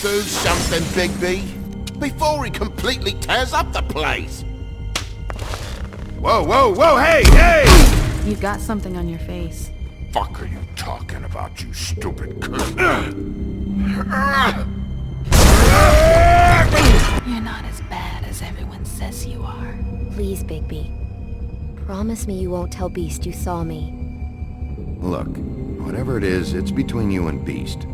Do something, Bigby, before he completely tears up the place. Whoa, hey! You've got something on your face. Fuck are you talking about, you stupid cunt? You're not as bad as everyone says you are. Please, Bigby. Promise me you won't tell Beast you saw me. Look, whatever it is, it's between you and Beast.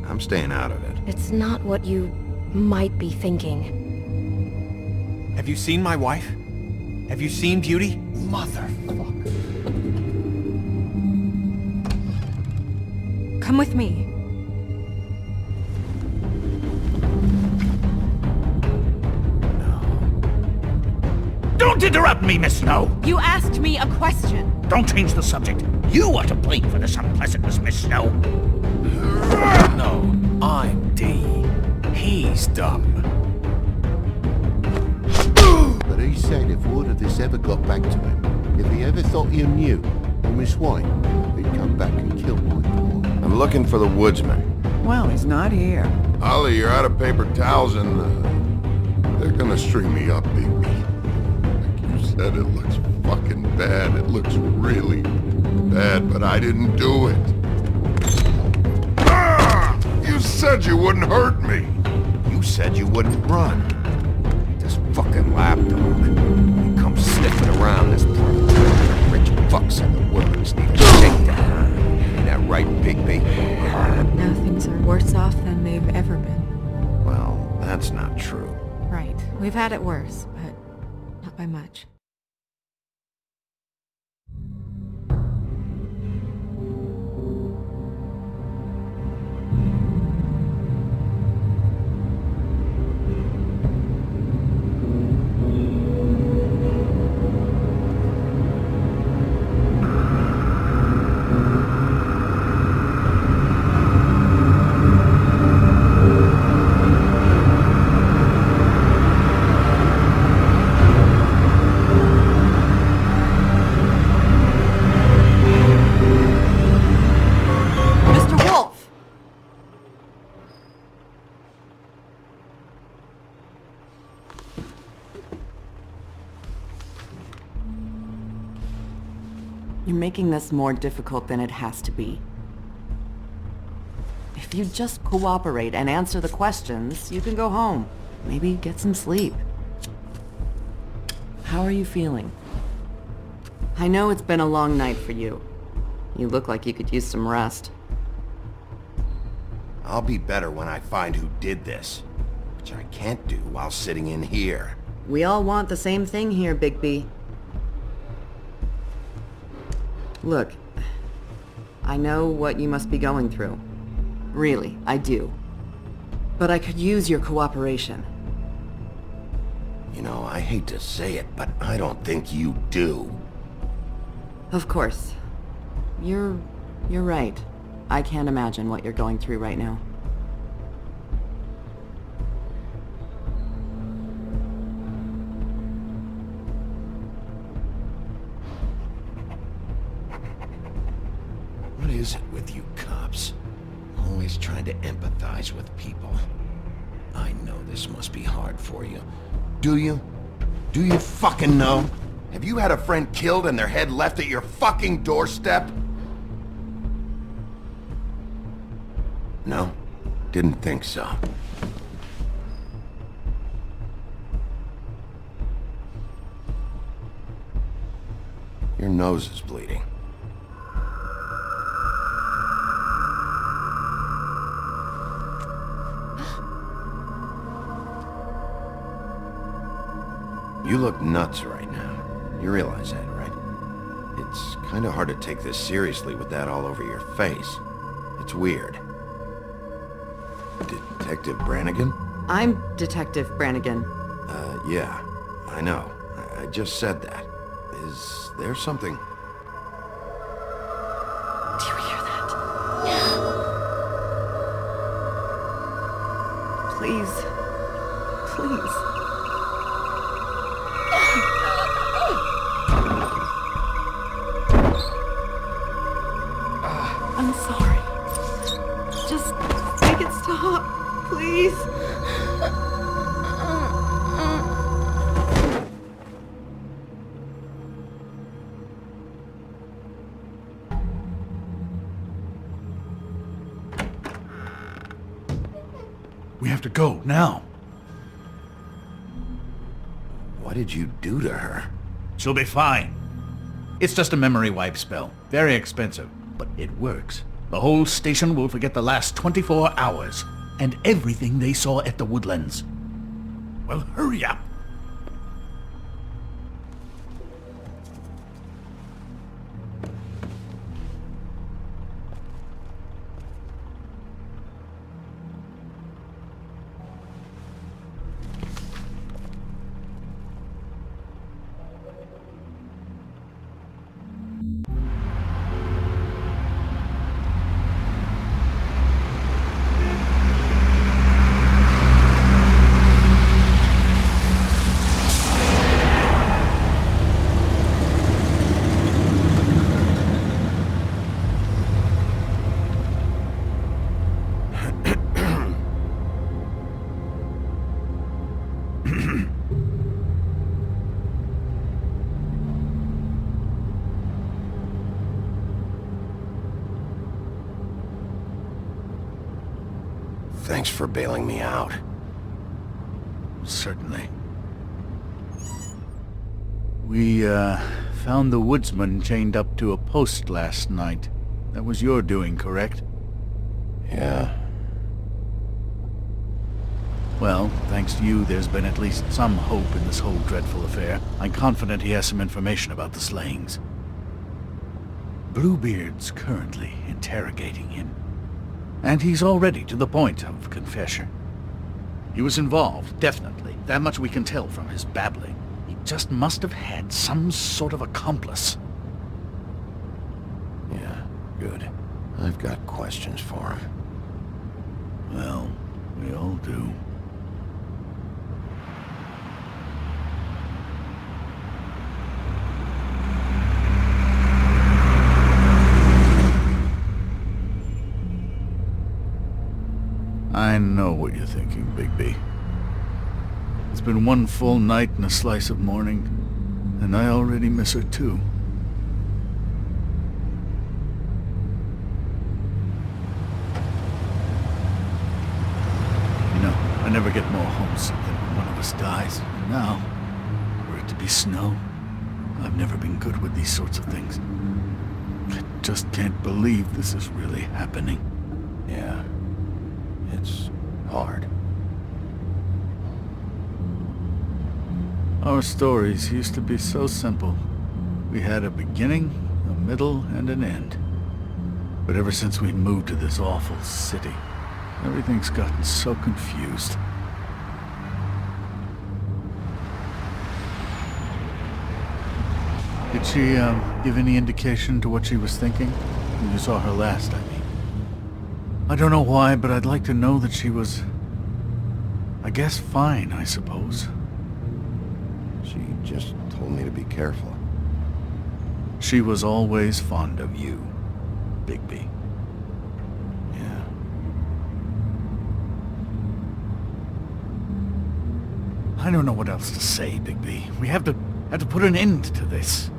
I'm staying out of it. It's not what you might be thinking. Have you seen my wife? Have you seen Beauty? Motherfucker. Come with me. Don't interrupt me, Miss Snow! You asked me a question. Don't change the subject. You are to blame for this unpleasantness, Miss Snow. No, I'm D. He's dumb. But he said if word of this ever got back to him, if he ever thought you knew, or Miss White, he'd come back and kill my boy. I'm looking for the woodsman. Well, he's not here. Ollie, you're out of paper towels and, they're gonna string me up, Bigby. Like you said, it looks fucking bad. It looks really bad, but I didn't do it. Ah! You said you wouldn't hurt me. You said you wouldn't run. This fucking lapdog. He comes sniffing around this part. Rich fucks in the woods need a shakedown. Ain't that right, Bigby? Now things are worse off than they've ever been. Well, that's not true. Right. We've had it worse, but not by much. You're making this more difficult than it has to be. If you just cooperate and answer the questions, you can go home. Maybe get some sleep. How are you feeling? I know it's been a long night for you. You look like you could use some rest. I'll be better when I find who did this, which I can't do while sitting in here. We all want the same thing here, Bigby. Look, I know what you must be going through. Really, I do. But I could use your cooperation. You know, I hate to say it, but I don't think you do. Of course. You're right. I can't imagine what you're going through right now. What is it with you cops? Always trying to empathize with people. I know this must be hard for you. Do you? Do you fucking know? Have you had a friend killed and their head left at your fucking doorstep? No? Didn't think so. Your nose is bleeding. You look nuts right now. You realize that, right? It's kind of hard to take this seriously with that all over your face. It's weird. Detective Brannigan? I'm Detective Brannigan. Yeah. I know. I just said that. Is there something... Do you hear that? Please. Please. I'm sorry. Just make it stop. Please. We have to go, now. What did you do to her? She'll be fine. It's just a memory wipe spell. Very expensive, but it works. The whole station will forget the last 24 hours, and everything they saw at the Woodlands. Well, hurry up. Thanks for bailing me out. Certainly. We, found the woodsman chained up to a post last night. That was your doing, correct? Yeah. Well, thanks to you, there's been at least some hope in this whole dreadful affair. I'm confident he has some information about the slayings. Bluebeard's currently interrogating him. And he's already to the point of confession. He was involved, definitely. That much we can tell from his babbling. He just must have had some sort of accomplice. Yeah, good. I've got questions for him. Well, we all do. I know what you're thinking, Bigby. It's been one full night and a slice of morning, and I already miss her too. You know, I never get more homesick than when one of us dies. And now, were it to be snow, I've never been good with these sorts of things. I just can't believe this is really happening. Yeah. It's hard. Our stories used to be so simple. We had a beginning, a middle, and an end. But ever since we moved to this awful city, everything's gotten so confused. Did she, give any indication to what she was thinking? When you saw her last, I mean. I don't know why, but I'd like to know that she was... I guess fine, I suppose. She just told me to be careful. She was always fond of you, Bigby. Yeah. I don't know what else to say, Bigby. We have to put an end to this.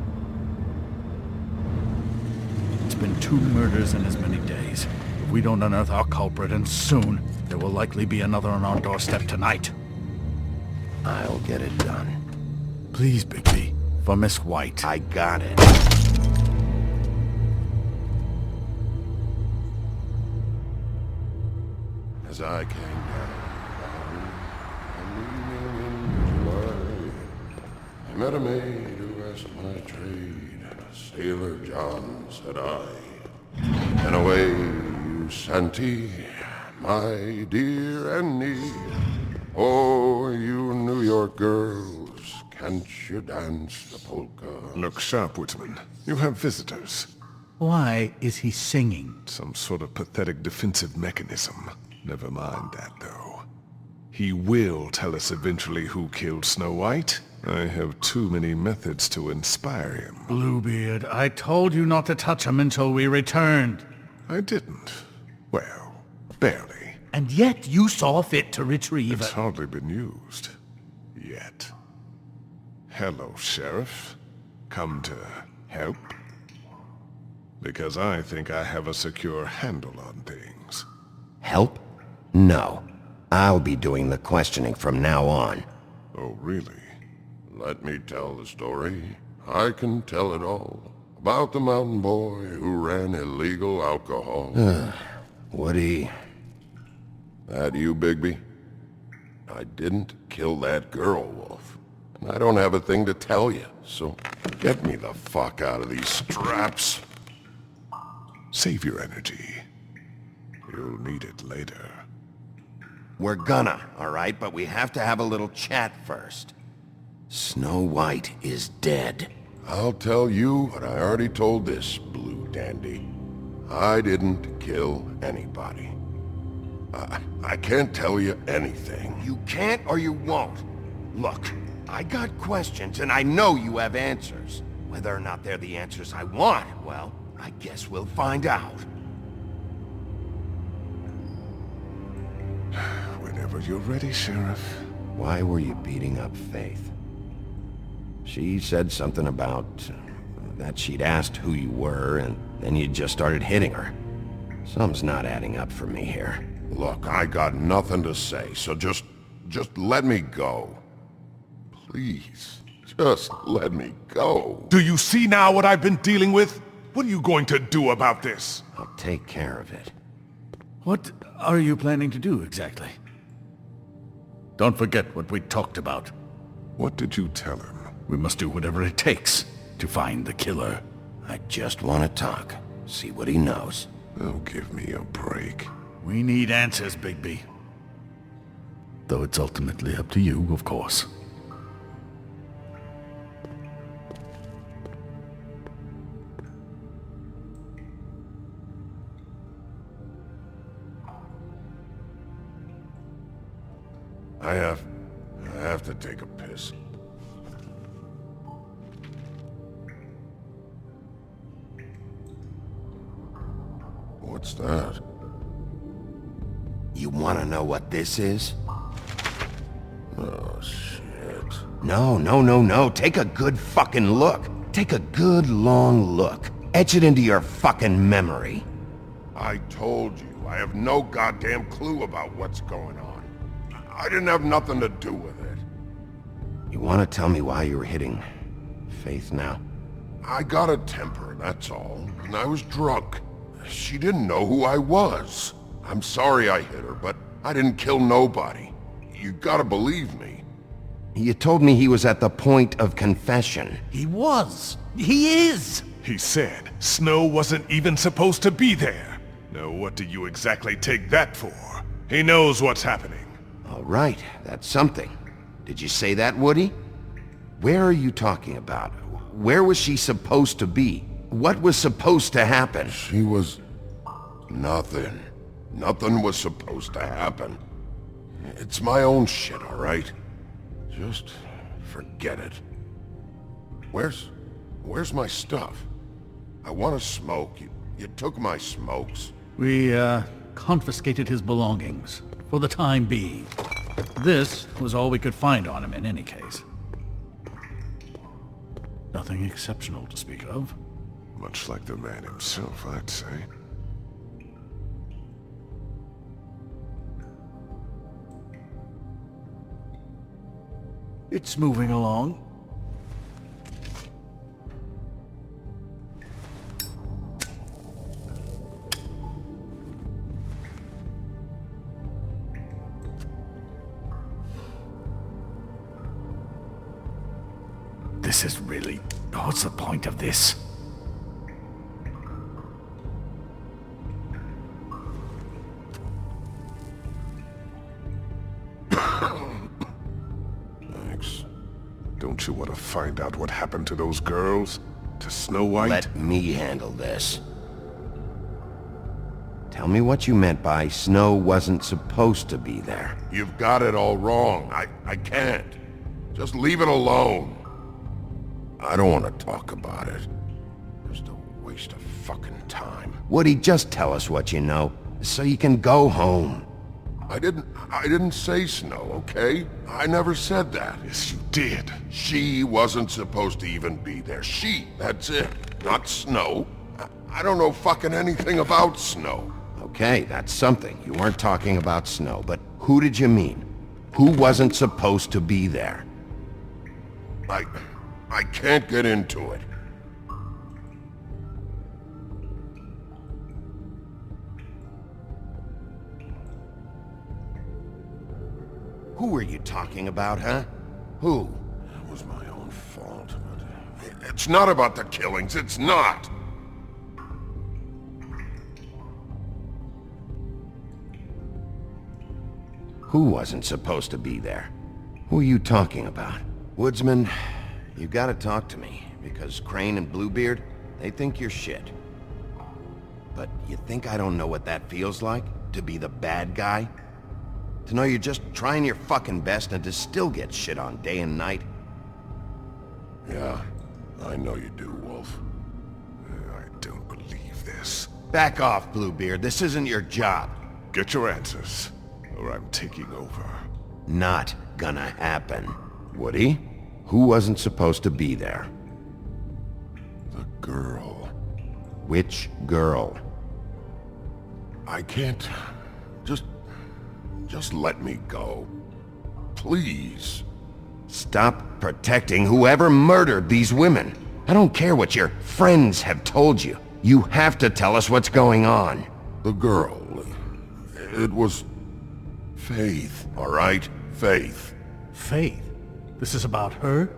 It's been 2 murders in as many days. If we don't unearth our culprit, and soon, there will likely be another on our doorstep tonight. I'll get it done. Please, Bigby. For Miss White. I got it. As I came down, leaning in July, I met a maid who asked my trade. Sailor John, said I. And away you Santy, my dear Annie. Oh, you New York girls, can't you dance the polka? Look sharp, Woodsman. You have visitors. Why is he singing? Some sort of pathetic defensive mechanism. Never mind that, though. He will tell us eventually who killed Snow White. I have too many methods to inspire him. Bluebeard, I told you not to touch him until we returned. I didn't. Well, barely. And yet you saw fit to retrieve It's hardly been used. Yet. Hello, Sheriff. Come to help? Because I think I have a secure handle on things. Help? No. I'll be doing the questioning from now on. Oh, really? Let me tell the story. I can tell it all. About the mountain boy who ran illegal alcohol. Woody... That you, Bigby? I didn't kill that girl, Wolf. And I don't have a thing to tell you, so get me the fuck out of these straps. Save your energy. You'll need it later. We're gonna, alright? But we have to have a little chat first. Snow White is dead. I'll tell you what I already told this blue dandy. I didn't kill anybody. I can't tell you anything. You can't or you won't. Look, I got questions and I know you have answers. Whether or not they're the answers I want, well, I guess we'll find out. Whenever you're ready, Sheriff. Why were you beating up Faith? She said something about that she'd asked who you were, and then you just started hitting her. Something's not adding up for me here. Look, I got nothing to say, so just let me go. Please, just let me go. Do you see now what I've been dealing with? What are you going to do about this? I'll take care of it. What are you planning to do exactly? Don't forget what we talked about. What did you tell him? We must do whatever it takes to find the killer. I just want to talk. See what he knows. Oh, give me a break. We need answers, Bigby. Though it's ultimately up to you, of course. I have to take a piss. What's that? You want to know what this is? Oh, shit. No. Take a good fucking look. Take a good long look. Etch it into your fucking memory. I told you, I have no goddamn clue about what's going on. I didn't have nothing to do with it. You want to tell me why you were hitting Faith now? I got a temper, that's all. And I was drunk. She didn't know who I was. I'm sorry I hit her, but I didn't kill nobody. You gotta believe me. You told me he was at the point of confession. He was. He is. He said Snow wasn't even supposed to be there. Now what do you exactly take that for? He knows what's happening. All right, that's something. Did you say that, Woody? Where are you talking about? Where was she supposed to be? What was supposed to happen? She was... nothing. Nothing was supposed to happen. It's my own shit, all right? Just forget it. Where's my stuff? I want to smoke. You took my smokes. We, confiscated his belongings, for the time being. This was all we could find on him in any case. Nothing exceptional to speak of. Much like the man himself, I'd say. It's moving along. This is really... what's the point of this? Thanks. Don't you want to find out what happened to those girls? To Snow White? Let me handle this. Tell me what you meant by Snow wasn't supposed to be there. You've got it all wrong. I can't. Just leave it alone. I don't want to talk about it. Just a waste of fucking time. Woody, just tell us what you know, so you can go home. I didn't say Snow, okay? I never said that. Yes, you did. She wasn't supposed to even be there. That's it. Not Snow. I don't know fucking anything about Snow. Okay, that's something. You weren't talking about Snow, but who did you mean? Who wasn't supposed to be there? I can't get into it. Who were you talking about, huh? Who? That was my own fault. It's not about the killings, it's not! Who wasn't supposed to be there? Who are you talking about? Woodsman, you gotta talk to me, because Crane and Bluebeard, they think you're shit. But you think I don't know what that feels like? To be the bad guy? To know you're just trying your fucking best and to still get shit on day and night? Yeah, I know you do, Wolf. I don't believe this. Back off, Bluebeard. This isn't your job. Get your answers, or I'm taking over. Not gonna happen. Woody? Who wasn't supposed to be there? The girl. Which girl? I can't... Just let me go. Please. Stop protecting whoever murdered these women. I don't care what your friends have told you. You have to tell us what's going on. The girl. It was... Faith, all right? Faith. Faith? This is about her?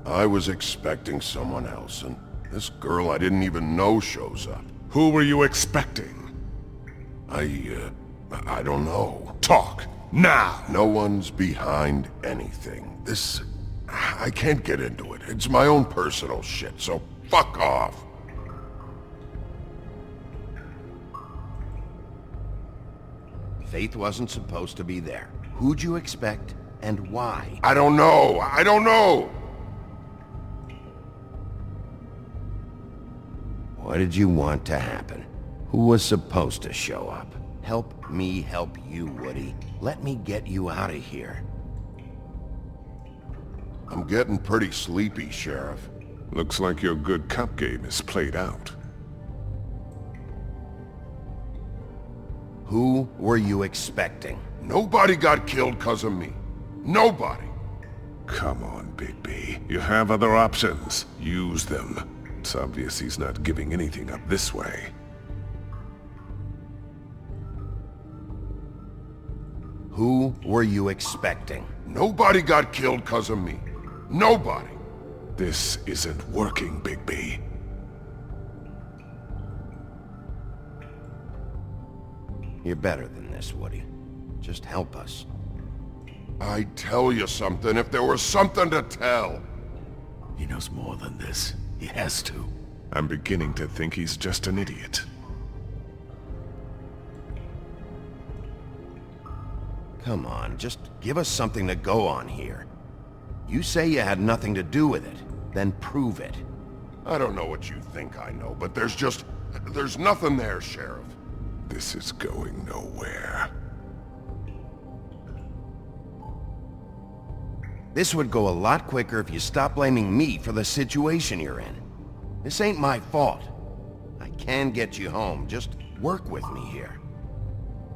I was expecting someone else, and this girl I didn't even know shows up. Who were you expecting? I don't know. Talk, now! No one's behind anything. I can't get into it. It's my own personal shit, so fuck off. Faith wasn't supposed to be there. Who'd you expect, and why? I don't know. I don't know. What did you want to happen? Who was supposed to show up? Help me help you, Woody. Let me get you out of here. I'm getting pretty sleepy, Sheriff. Looks like your good cop game is played out. Who were you expecting? Nobody got killed because of me. Nobody. Come on, Bigby. You have other options. Use them. It's obvious he's not giving anything up this way. Who were you expecting? Nobody got killed because of me. Nobody. This isn't working, Bigby. You're better than this, Woody. Just help us. I'd tell you something if there was something to tell. He knows more than this. He has to. I'm beginning to think he's just an idiot. Come on, just give us something to go on here. You say you had nothing to do with it, then prove it. I don't know what you think I know, but there's nothing there, Sheriff. This is going nowhere. This would go a lot quicker if you stopped blaming me for the situation you're in. This ain't my fault. I can get you home. Just work with me here.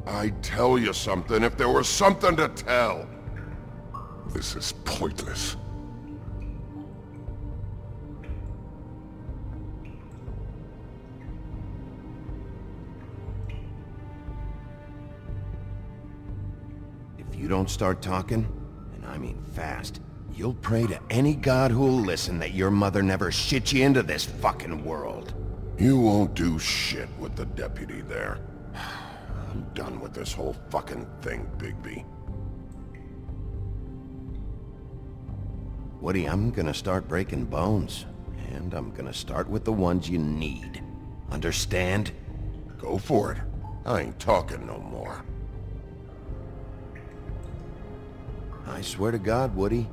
I'd tell you something if there was something to tell. This is pointless. If you don't start talking, and I mean fast, you'll pray to any god who'll listen that your mother never shit you into this fucking world. You won't do shit with the deputy there. I'm done with this whole fucking thing, Bigby. Woody, I'm gonna start breaking bones. And I'm gonna start with the ones you need. Understand? Go for it. I ain't talking no more. I swear to God, Woody,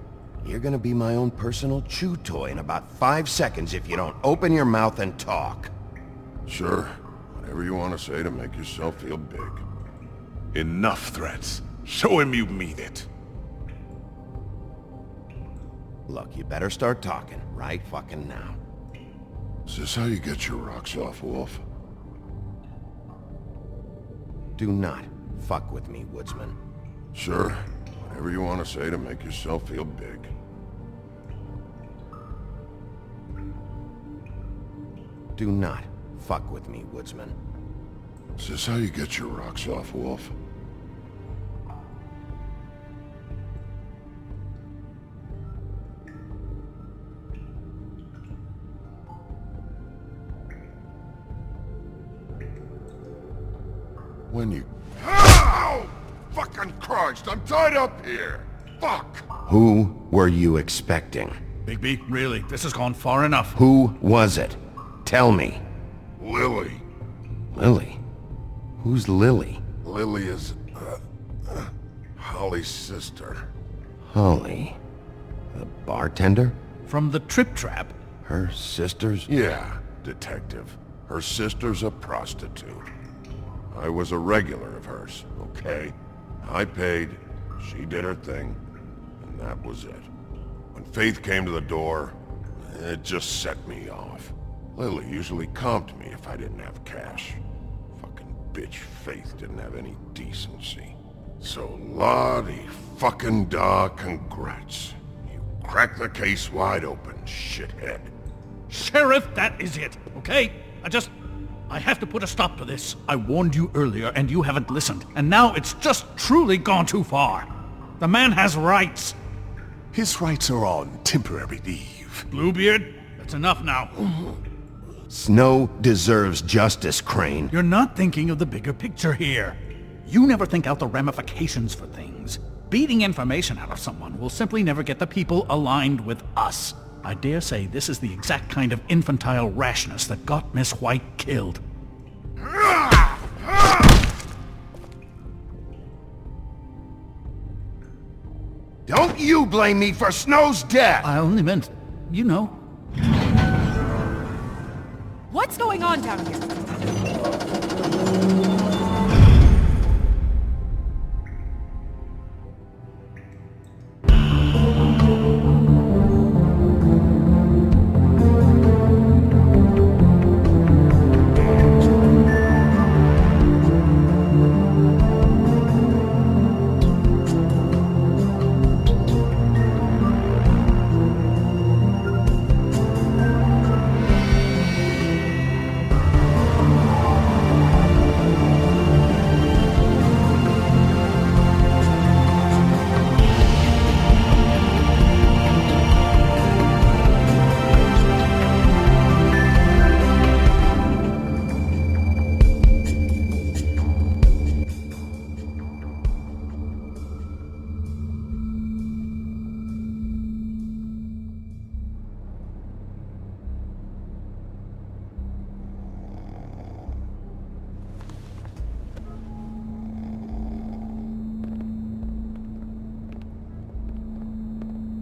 you're gonna be my own personal chew toy in about 5 seconds if you don't open your mouth and talk. Sure. Whatever you want to say to make yourself feel big. Enough threats. Show him you mean it. Look, you better start talking right fucking now. Is this how you get your rocks off, Wolf? Do not fuck with me, Woodsman. Sure. Whatever you want to say to make yourself feel big. Do not fuck with me, Woodsman. Is this how you get your rocks off, Wolf? When you... Ow! Fucking Christ, I'm tied up here! Fuck! Who were you expecting? Bigby, really, this has gone far enough. Who was it? Tell me. Lily. Lily? Who's Lily? Lily is... Holly's sister. Holly? The bartender? From the Trip Trap? Her sister's... Yeah, detective. Her sister's a prostitute. I was a regular of hers, okay? I paid, she did her thing, and that was it. When Faith came to the door, it just set me off. Lily usually comped me if I didn't have cash. Fucking bitch Faith didn't have any decency. So Lottie fucking da, congrats. You cracked the case wide open, shithead. Sheriff, that is it, okay? I have to put a stop to this. I warned you earlier and you haven't listened, and now it's just truly gone too far. The man has rights. His rights are on temporary leave. Bluebeard, that's enough now. Snow deserves justice, Crane. You're not thinking of the bigger picture here. You never think out the ramifications for things. Beating information out of someone will simply never get the people aligned with us. I dare say this is the exact kind of infantile rashness that got Miss White killed. Don't you blame me for Snow's death! I only meant, you know. What's going on down here?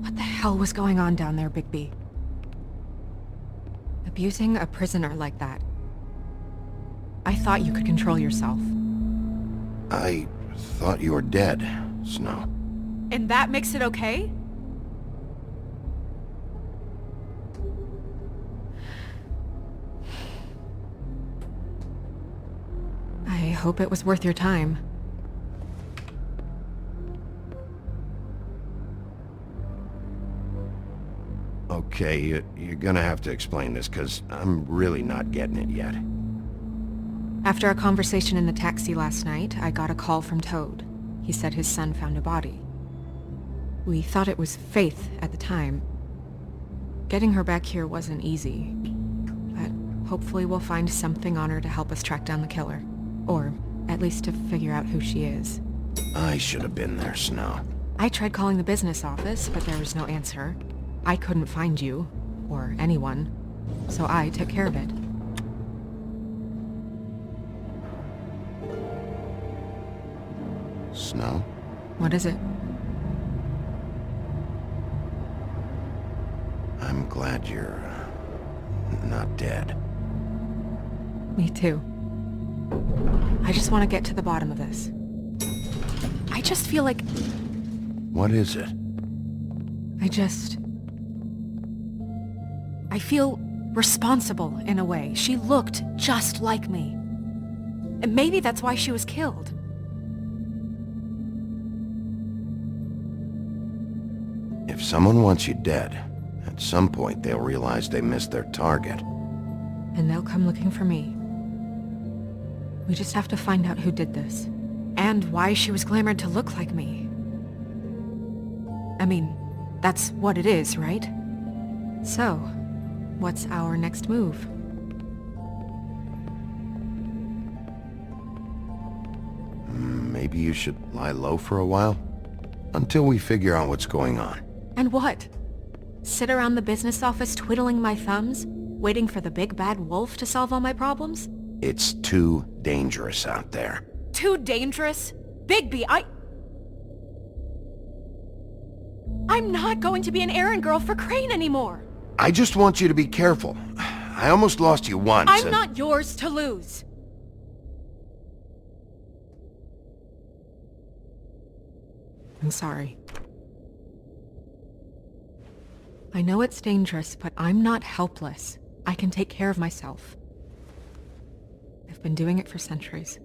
What the hell was going on down there, Bigby? Abusing a prisoner like that. I thought you could control yourself. I thought you were dead, Snow. And that makes it okay? I hope it was worth your time. Okay, you're gonna have to explain this, because I'm really not getting it yet. After our conversation in the taxi last night, I got a call from Toad. He said his son found a body. We thought it was Faith at the time. Getting her back here wasn't easy, but hopefully we'll find something on her to help us track down the killer. Or at least to figure out who she is. I should have been there, Snow. I tried calling the business office, but there was no answer. I couldn't find you, or anyone, so I took care of it. Snow? What is it? I'm glad you're not dead. Me too. I just want to get to the bottom of this. I just feel like... What is it? I feel responsible in a way. She looked just like me. And maybe that's why she was killed. If someone wants you dead, at some point they'll realize they missed their target. And they'll come looking for me. We just have to find out who did this. And why she was glamored to look like me. I mean, that's what it is, right? So, what's our next move? Maybe you should lie low for a while? Until we figure out what's going on. And what? Sit around the business office twiddling my thumbs, waiting for the big bad wolf to solve all my problems? It's too dangerous out there. Too dangerous? Bigby, I'm not going to be an errand girl for Crane anymore! I just want you to be careful. I almost lost you once. I'm not yours to lose! I'm sorry. I know it's dangerous, but I'm not helpless. I can take care of myself. I've been doing it for centuries.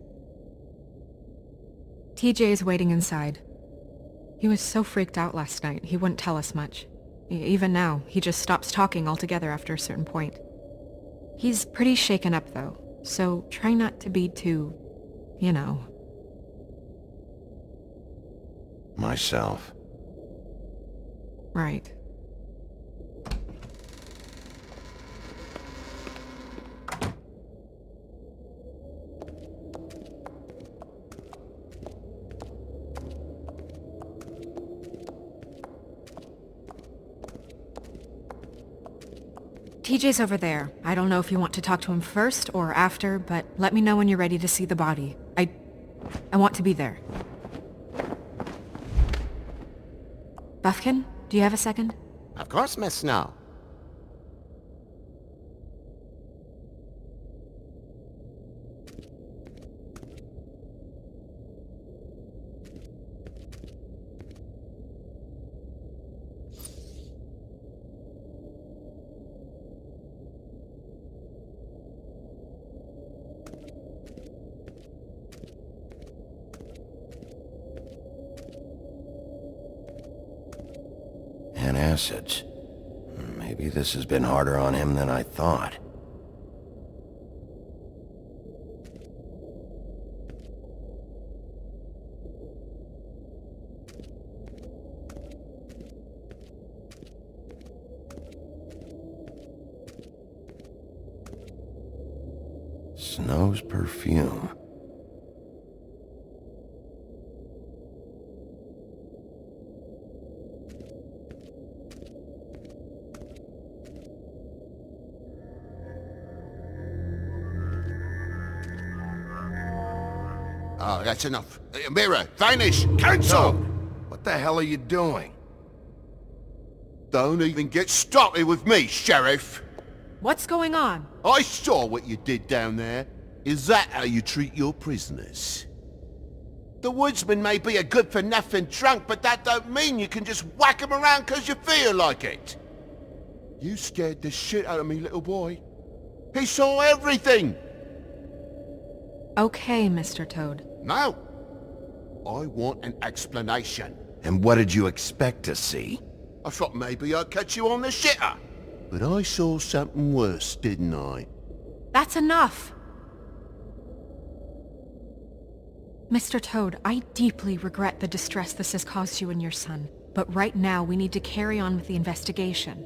TJ is waiting inside. He was so freaked out last night, he wouldn't tell us much. Even now, he just stops talking altogether after a certain point. He's pretty shaken up, though, so try not to be too, you know. Myself. Right. TJ's over there. I don't know if you want to talk to him first or after, but let me know when you're ready to see the body. I want to be there. Buffkin, do you have a second? Of course, Miss Snow. And acids. Maybe this has been harder on him than I thought. Snow's perfume. Oh, that's enough. Mirror, vanish, cancel! What the hell are you doing? Don't even get started with me, Sheriff. What's going on? I saw what you did down there. Is that how you treat your prisoners? The woodsman may be a good-for-nothing drunk, but that don't mean you can just whack him around 'cause you feel like it. You scared the shit out of me, little boy. He saw everything. Okay, Mr. Toad. Now, I want an explanation. And what did you expect to see? I thought maybe I'd catch you on the shitter. But I saw something worse, didn't I? That's enough! Mr. Toad, I deeply regret the distress this has caused you and your son. But right now, we need to carry on with the investigation.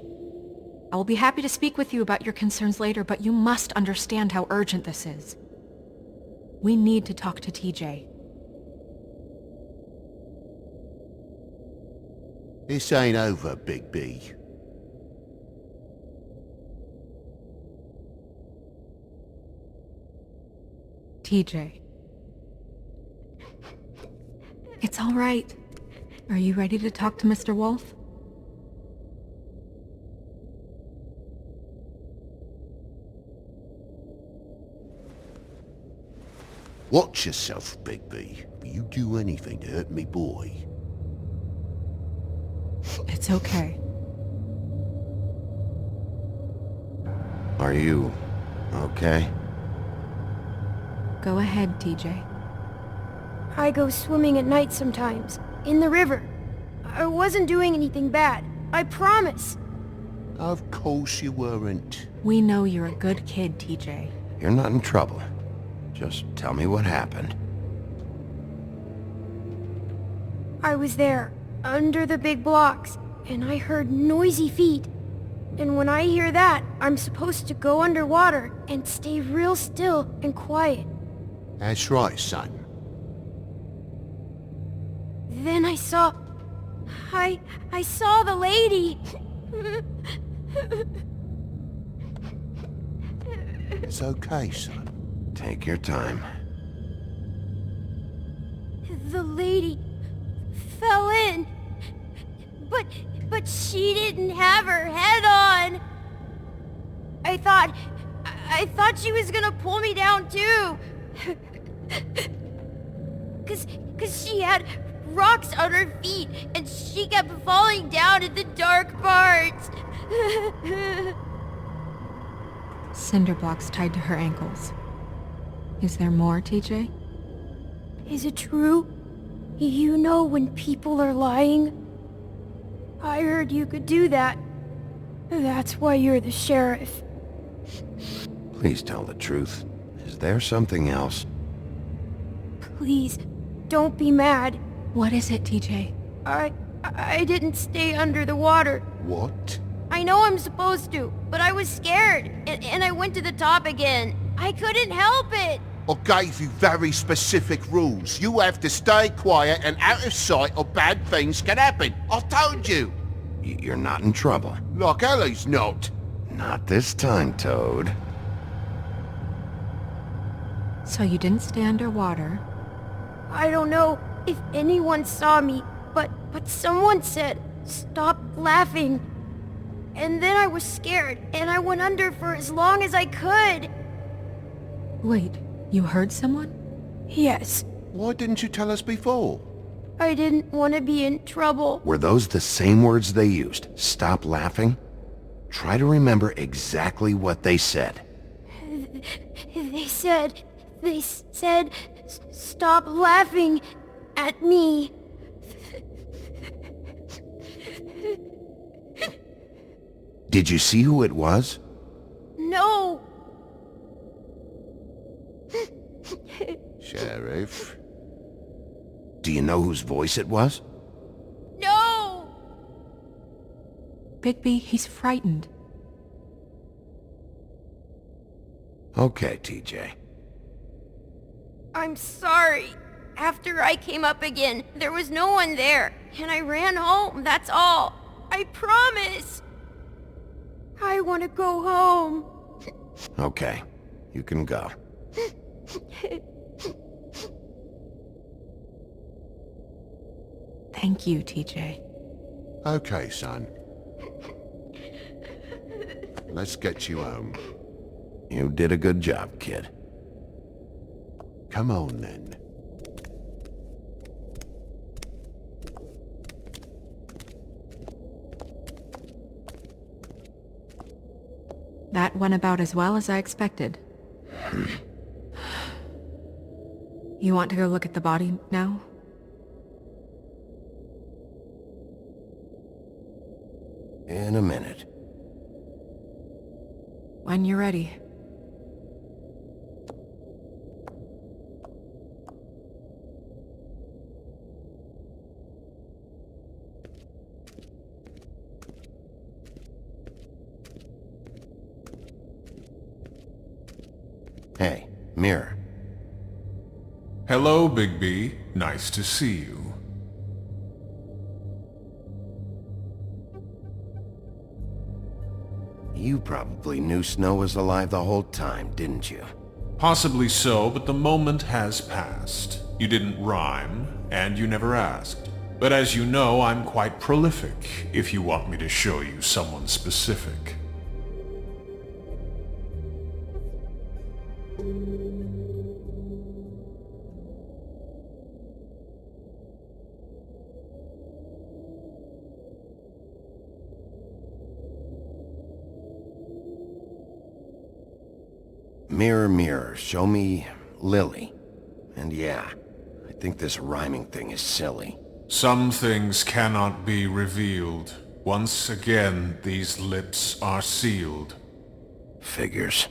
I will be happy to speak with you about your concerns later, but you must understand how urgent this is. We need to talk to TJ. This ain't over, Big B. TJ. It's all right. Are you ready to talk to Mr. Wolf? Watch yourself, Bigby. You do anything to hurt me boy. It's okay. Are you okay? Go ahead, TJ. I go swimming at night sometimes, in the river. I wasn't doing anything bad, I promise. Of course you weren't. We know you're a good kid, TJ. You're not in trouble. Just tell me what happened. I was there, under the big blocks, and I heard noisy feet. And when I hear that, I'm supposed to go underwater and stay real still and quiet. That's right, son. Then I saw the lady. It's okay, son. Take your time. The lady fell in. But she didn't have her head on. I thought she was gonna pull me down too. Cause she had rocks on her feet and she kept falling down in the dark parts. Cinder blocks tied to her ankles. Is there more, TJ? Is it true? You know when people are lying? I heard you could do that. That's why you're the sheriff. Please tell the truth. Is there something else? Please, don't be mad. What is it, TJ? I didn't stay under the water. What? I know I'm supposed to, but I was scared, and I went to the top again. I couldn't help it. I gave you very specific rules. You have to stay quiet and out of sight or bad things can happen. I told you. You're not in trouble. Like Ellie's not. Not this time, Toad. So you didn't stay underwater? I don't know if anyone saw me, but someone said, "Stop laughing." And then I was scared, and I went under for as long as I could. Wait, you heard someone? Yes. Why didn't you tell us before? I didn't want to be in trouble. Were those the same words they used? Stop laughing? Try to remember exactly what they said. They said, "Stop laughing at me." Did you see who it was? No. Sheriff? Do you know whose voice it was? No. Bigby, he's frightened. Okay, TJ. I'm sorry. After I came up again, there was no one there, and I ran home, that's all. I promise. I want to go home. Okay, you can go. Thank you, TJ. Okay, son. Let's get you home. You did a good job, kid. Come on, then. That went about as well as I expected. You want to go look at the body now? In a minute. When you're ready. Hey, Mirror. Hello, Bigby. Nice to see you. You probably knew Snow was alive the whole time, didn't you? Possibly so, but the moment has passed. You didn't rhyme, and you never asked. But as you know, I'm quite prolific, if you want me to show you someone specific. Mirror, mirror, show me Lily. And yeah, I think this rhyming thing is silly. Some things cannot be revealed. Once again, these lips are sealed. Figures.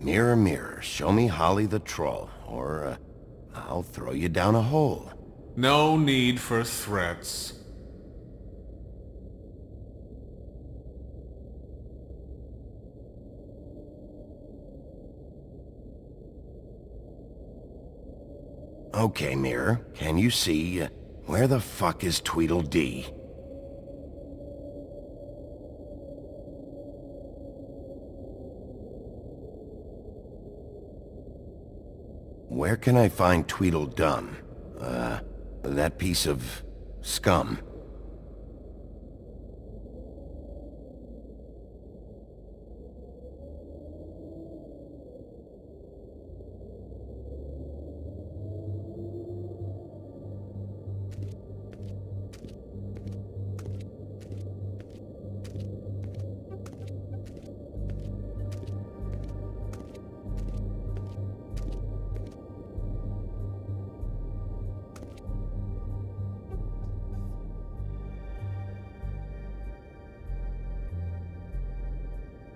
Mirror, mirror, show me Holly the troll, or I'll throw you down a hole. No need for threats. Okay, Mirror, can you see, where the fuck is Tweedledee? Where can I find Tweedledum? That piece of scum.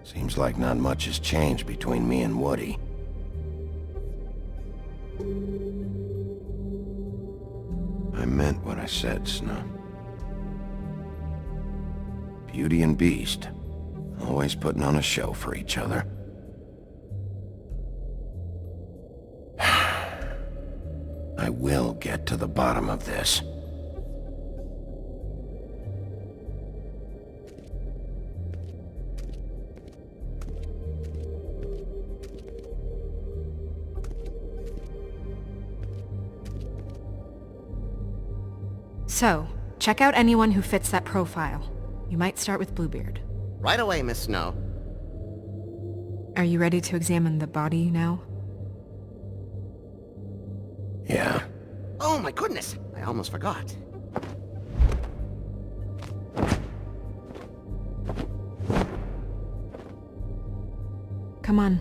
Seems like not much has changed between me and Woody. I meant what I said, Snow. Beauty and Beast, always putting on a show for each other. I will get to the bottom of this. So, check out anyone who fits that profile. You might start with Bluebeard. Right away, Miss Snow. Are you ready to examine the body now? Yeah. Oh my goodness, I almost forgot. Come on.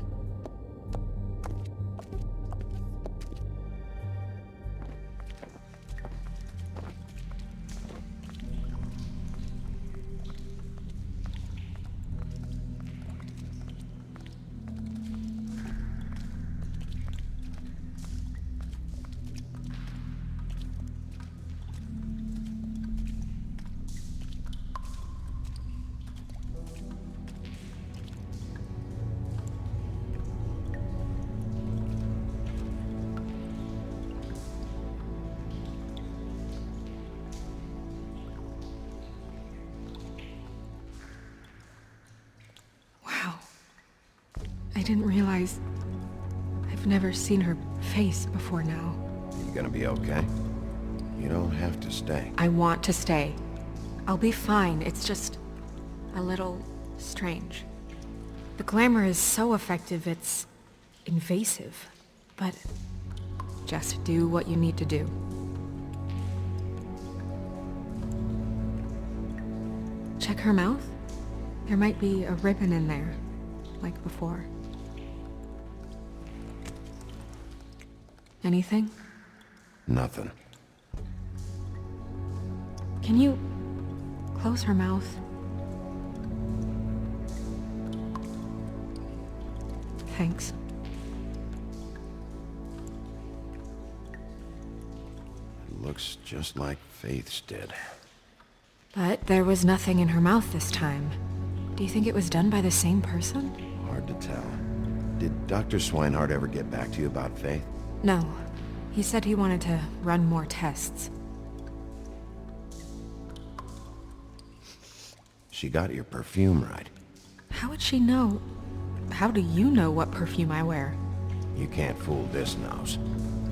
I didn't realize... I've never seen her face before now. You gonna be okay? You don't have to stay. I want to stay. I'll be fine. It's just... a little... strange. The glamour is so effective, it's... invasive. But... just do what you need to do. Check her mouth. There might be a ribbon in there, like before. Anything? Nothing. Can you close her mouth? Thanks. It looks just like Faith's did. But there was nothing in her mouth this time. Do you think it was done by the same person? Hard to tell. Did Dr. Swinehart ever get back to you about Faith? No. He said he wanted to run more tests. She got your perfume right. How would she know? How do you know what perfume I wear? You can't fool this nose.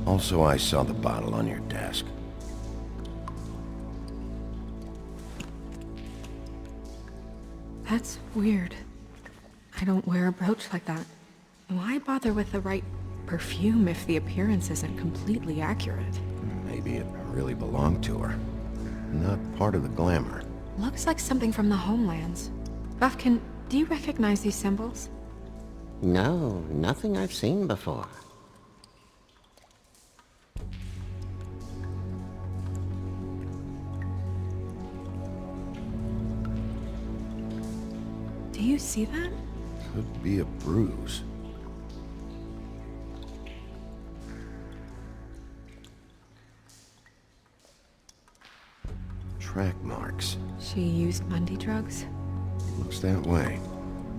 Also, I saw the bottle on your desk. That's weird. I don't wear a brooch like that. Why bother with the right perfume if the appearance isn't completely accurate? Maybe it really belonged to her. Not part of the glamour. Looks like something from the homelands. Buffkin, Do you recognize these symbols? No, nothing I've seen before. Do you see that? Could be a bruise. Track marks. She used Mundy drugs? Looks that way.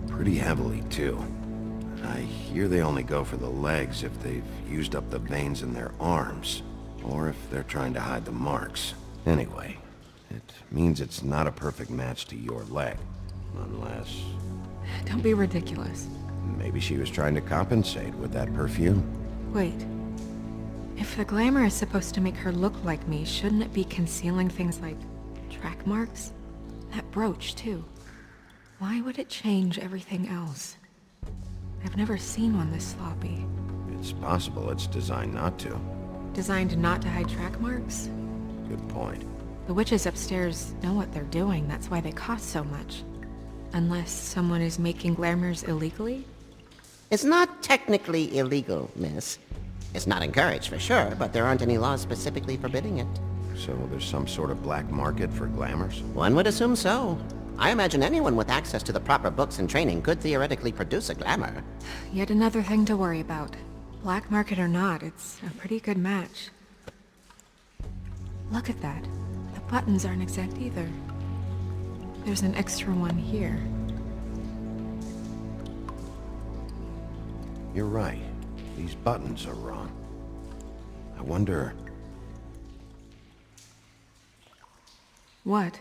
Pretty heavily, too. I hear they only go for the legs if they've used up the veins in their arms, or if they're trying to hide the marks. Anyway, it means it's not a perfect match to your leg. Unless... Don't be ridiculous. maybe she was trying to compensate with that perfume. Wait. If the glamour is supposed to make her look like me, shouldn't it be concealing things like track marks? That brooch, too. Why would it change everything else? I've never seen one this sloppy. It's possible it's designed not to. Designed not to hide track marks? Good point. The witches upstairs know what they're doing, that's why they cost so much. Unless someone is making glamours illegally? It's not technically illegal, miss. It's not encouraged for sure, but there aren't any laws specifically forbidding it. So there's some sort of black market for glamours? One would assume so. I imagine anyone with access to the proper books and training could theoretically produce a glamour. Yet another thing to worry about. Black market or not, it's a pretty good match. Look at that. The buttons aren't exact either. There's an extra one here. You're right. These buttons are wrong. I wonder... What?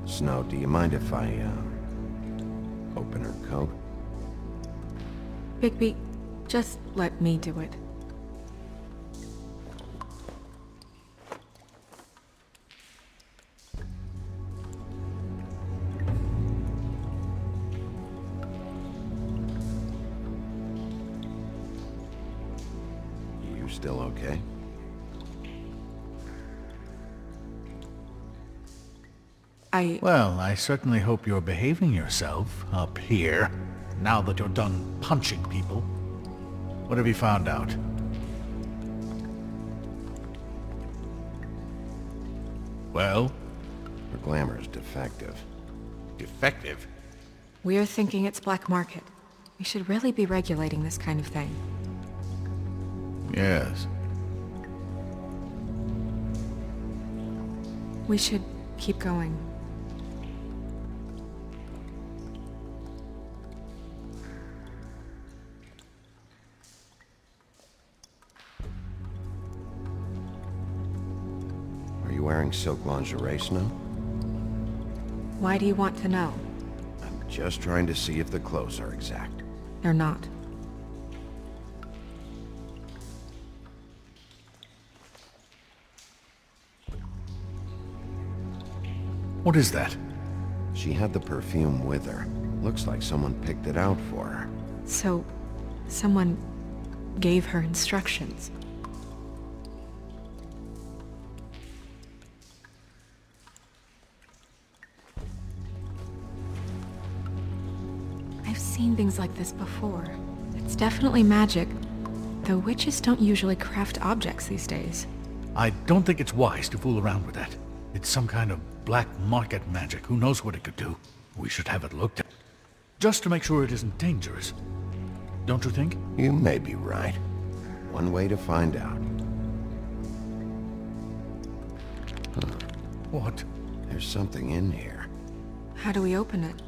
Snow, do you mind if I, open her coat? Bigby, just let me do it. You still okay? Well, I certainly hope you're behaving yourself up here, now that you're done punching people. What have you found out? Well? Her glamour is defective. Defective? We're thinking it's black market. We should really be regulating this kind of thing. Yes. We should keep going. Are you wearing silk lingerie, Snow? Why do you want to know? I'm just trying to see if the clothes are exact. They're not. What is that? She had the perfume with her. Looks like someone picked it out for her. So, someone gave her instructions. I've seen things like this before. It's definitely magic, though witches don't usually craft objects these days. I don't think it's wise to fool around with that. It's some kind of black market magic. Who knows what it could do? We should have it looked at. Just to make sure it isn't dangerous. Don't you think? You may be right. One way to find out. Huh. What? There's something in here. How do we open it?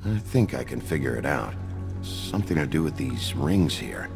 I think I can figure it out. Something to do with these rings here.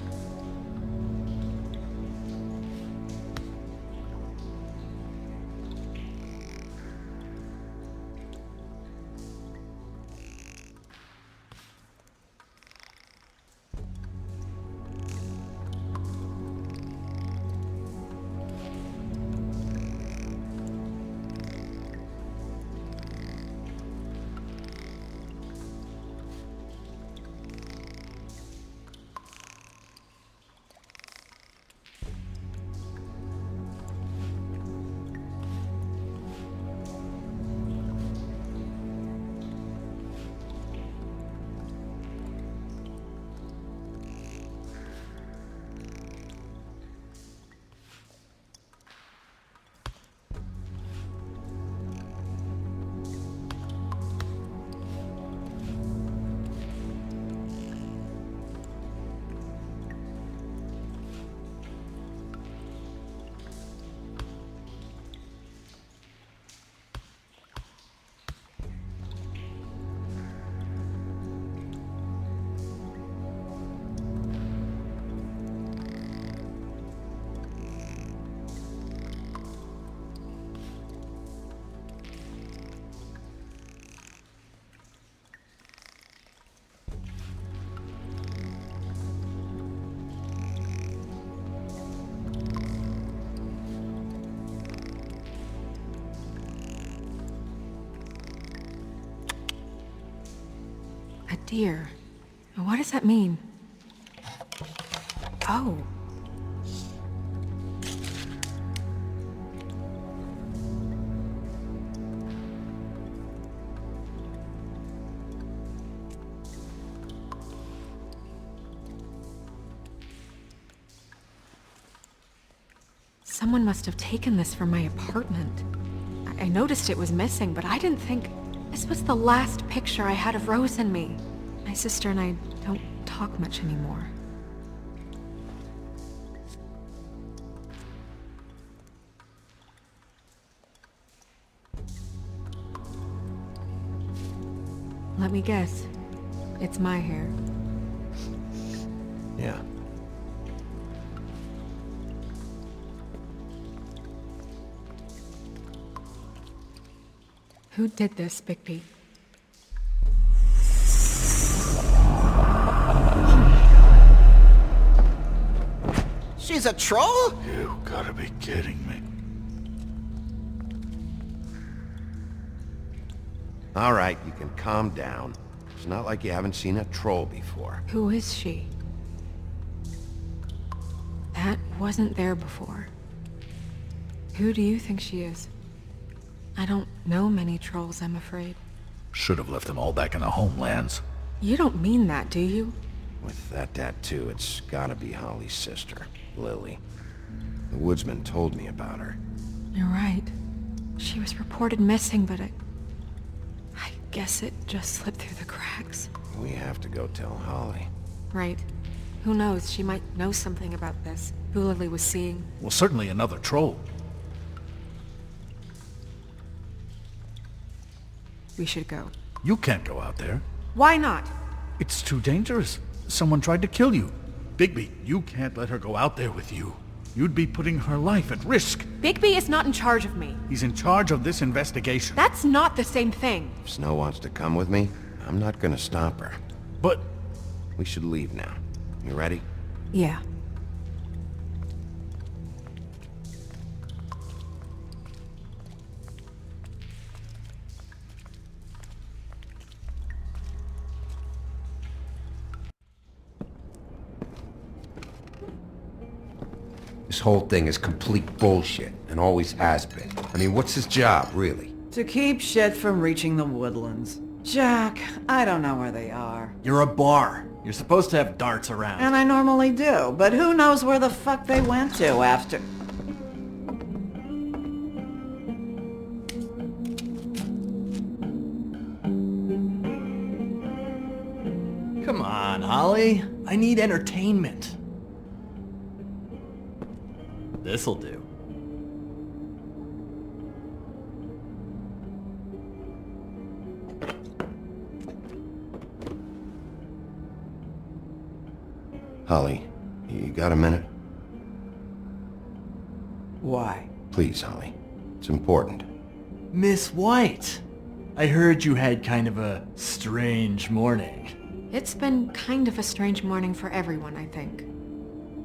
dear. What does that mean? Oh. Someone must have taken this from my apartment. I noticed it was missing, but I didn't think this was the last picture I had of Rose and me. My sister and I don't talk much anymore. Let me guess. It's my hair. Yeah. Who did this, Bigby? She's a troll? You gotta be kidding me. All right, you can calm down. It's not like you haven't seen a troll before. Who is she? That wasn't there before. Who do you think she is? I don't know many trolls, I'm afraid. Should have left them all back in the homelands. You don't mean that, do you? With that tattoo, it's gotta be Holly's sister, Lily. The woodsman told me about her. You're right. She was reported missing, but I guess it just slipped through the cracks. We have to go tell Holly. Right. Who knows, she might know something about this. Who Lily was seeing. Well, certainly another troll. We should go. You can't go out there. Why not? It's too dangerous. Someone tried to kill you. Bigby, you can't let her go out there with you. You'd be putting her life at risk. Bigby is not in charge of me. He's in charge of this investigation. That's not the same thing. If Snow wants to come with me, I'm not gonna stop her. But... We should leave now. You ready? Yeah. This whole thing is complete bullshit, and always has been. I mean, what's his job, really? To keep shit from reaching the woodlands. Jack, I don't know where they are. You're a bar. You're supposed to have darts around. And I normally do, but who knows where the fuck they went to after... Come on, Holly. I need entertainment. This'll do. Holly, you got a minute? Why? Please, Holly. It's important. Miss White, I heard you had kind of a strange morning. It's been kind of a strange morning for everyone, I think.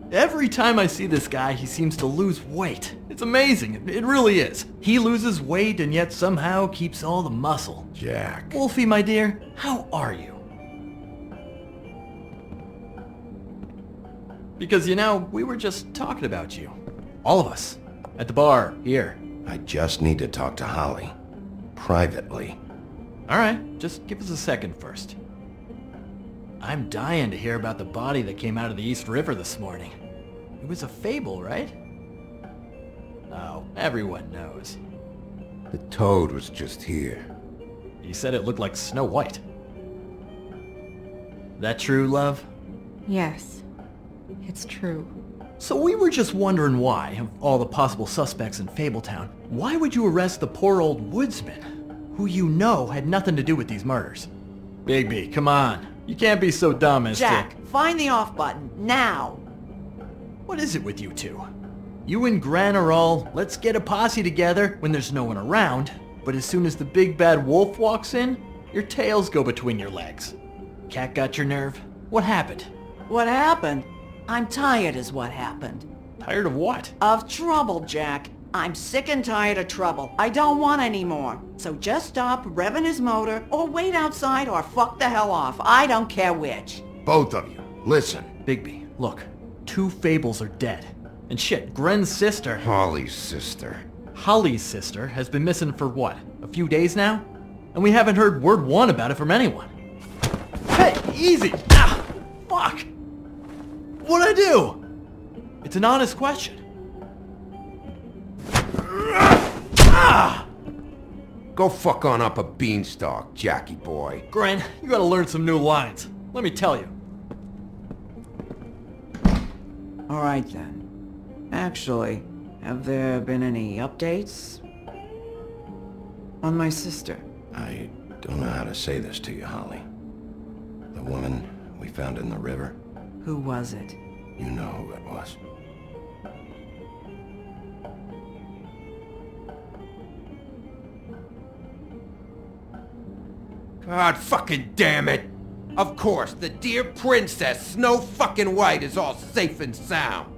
Every time I see this guy, he seems to lose weight. It's amazing. It really is. He loses weight and yet somehow keeps all the muscle. Jack. Wolfie, my dear, how are you? Because, you know, we were just talking about you. All of us. At the bar, here. I just need to talk to Holly. Privately. Alright, just give us a second first. I'm dying to hear about the body that came out of the East River this morning. It was a fable, right? Oh, everyone knows. The toad was just here. He said it looked like Snow White. That true, love? Yes. It's true. So we were just wondering why, of all the possible suspects in Fabletown, why would you arrest the poor old woodsman, who you know had nothing to do with these murders? Bigby, come on. You can't be so dumb as Jack, find the off button, now! What is it with you two? You and Gran are all, let's get a posse together when there's no one around, but as soon as the big bad wolf walks in, your tails go between your legs. Cat got your nerve? What happened? What happened? I'm tired is what happened. Tired of what? Of trouble, Jack. I'm sick and tired of trouble. I don't want any more. So just stop revving his motor, or wait outside, or fuck the hell off. I don't care which. Both of you, listen. Bigby, look. 2 Fables are dead. And shit, Gren's sister... Holly's sister. Holly's sister has been missing for what? A few days now? And we haven't heard word one about it from anyone. Hey, easy! Ah, fuck! What'd I do? It's an honest question. Go fuck on up a beanstalk, Jackie boy. Gren, you gotta learn some new lines. Let me tell you. All right then. Actually, have there been any updates on my sister? I don't know how to say this to you, Holly. The woman we found in the river. Who was it? You know who it was. God fucking damn it! Of course, the dear princess Snow fucking White is all safe and sound.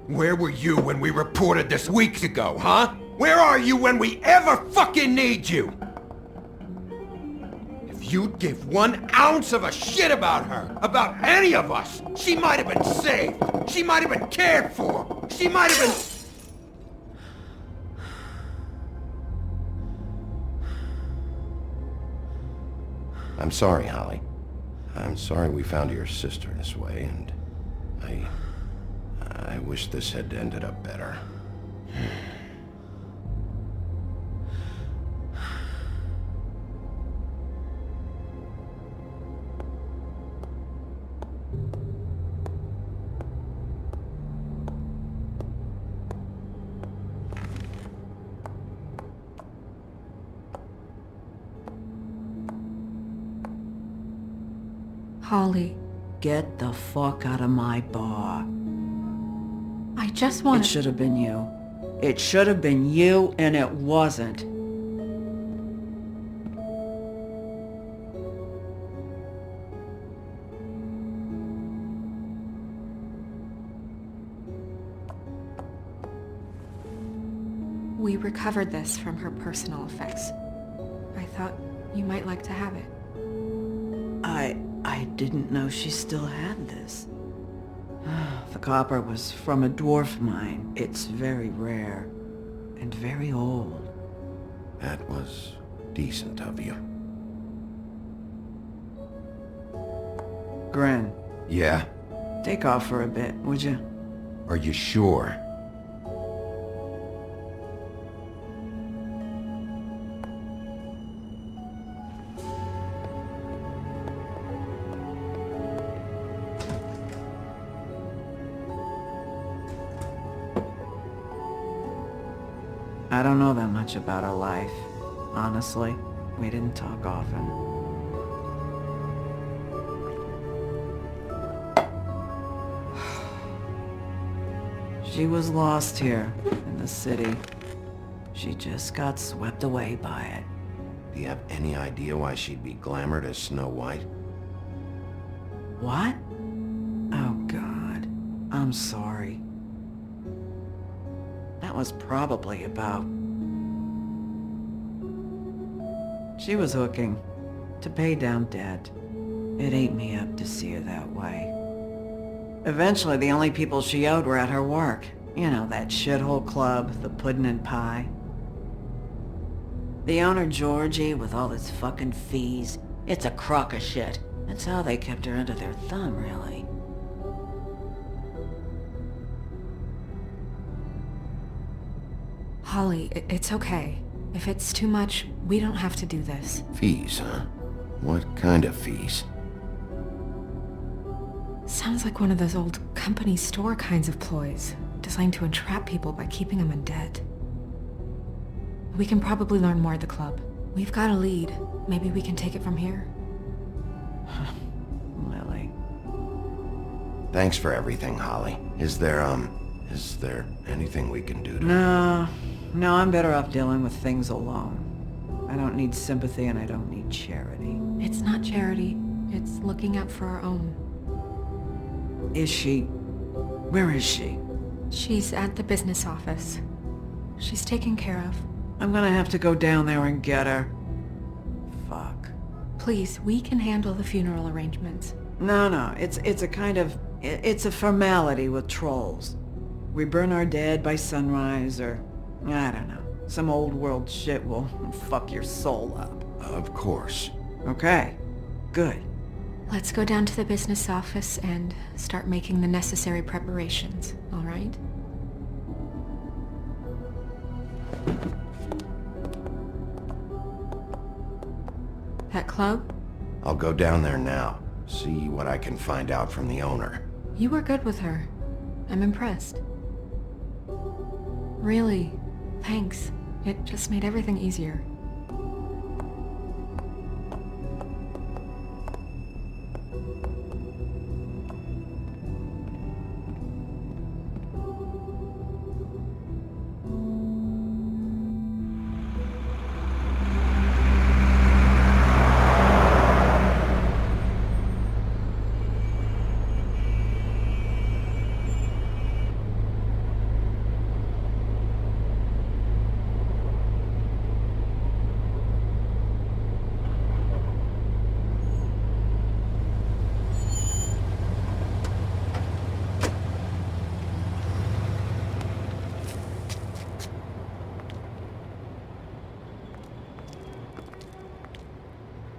Where were you when we reported this weeks ago, huh? Where are you when we ever fucking need you? If you'd give 1 ounce of a shit about her, about any of us, she might have been saved. She might have been cared for. She might have been... I'm sorry, Holly. I'm sorry we found your sister this way, and I wish this had ended up better. Holly, Get the fuck out of my bar. I just want It should have been you. It should have been you, and it wasn't. We recovered this from her personal effects. I thought you might like to have it. I didn't know she still had this. The copper was from a dwarf mine. It's very rare and very old. That was decent of you. Gren, Yeah? take off for a bit, would you? Are you sure? I don't know that much about her life. Honestly, we didn't talk often. She was lost here in the city. She just got swept away by it. Do you have any idea why she'd be glamored as Snow White? What? Oh God, I'm sorry. That was probably about... She was hooking to pay down debt. It ate me up to see her that way. Eventually, the only people she owed were at her work. You know, that shithole club, the Puddin' and Pie. The owner, Georgie, with all his fucking fees, it's a crock of shit. That's how they kept her under their thumb, really. Holly, it's okay. If it's too much, we don't have to do this. Fees, huh? What kind of fees? Sounds like one of those old company store kinds of ploys, designed to entrap people by keeping them in debt. We can probably learn more at the club. We've got a lead. Maybe we can take it from here. Lily. Thanks for everything, Holly. Is there anything we can do to... No, I'm better off dealing with things alone. I don't need sympathy and I don't need charity. It's not charity. It's looking out for our own. Is she... Where is she? She's at the business office. She's taken care of. I'm gonna have to go down there and get her. Fuck. Please, we can handle the funeral arrangements. No, it's a kind of... It's a formality with trolls. We burn our dead by sunrise, or... I don't know. Some old world shit will fuck your soul up. Of course. Okay. Good. Let's go down to the business office and start making the necessary preparations, all right? That club? I'll go down there now. See what I can find out from the owner. You were good with her. I'm impressed. Really, thanks. It just made everything easier.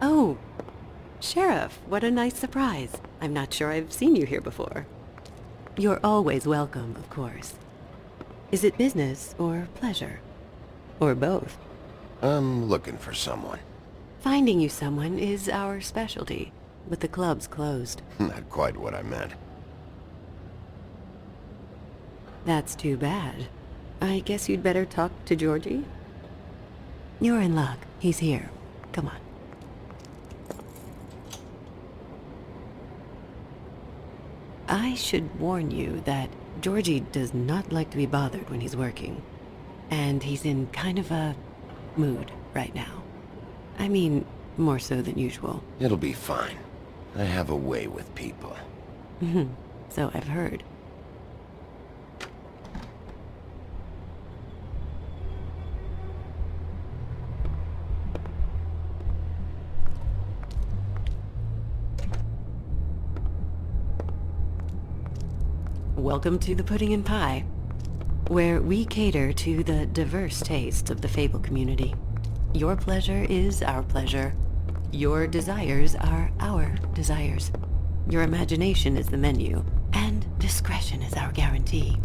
Oh, Sheriff, what a nice surprise. I'm not sure I've seen you here before. You're always welcome, of course. Is it business or pleasure? Or both? I'm looking for someone. Finding you someone is our specialty, but the club's closed. Not quite what I meant. That's too bad. I guess you'd better talk to Georgie? You're in luck. He's here. Come on. I should warn you that Georgie does not like to be bothered when he's working. And he's in kind of a mood right now. I mean, more so than usual. It'll be fine. I have a way with people. So I've heard. Welcome to the Pudding and Pie, where we cater to the diverse tastes of the Fable community. Your pleasure is our pleasure. Your desires are our desires. Your imagination is the menu, and discretion is our guarantee.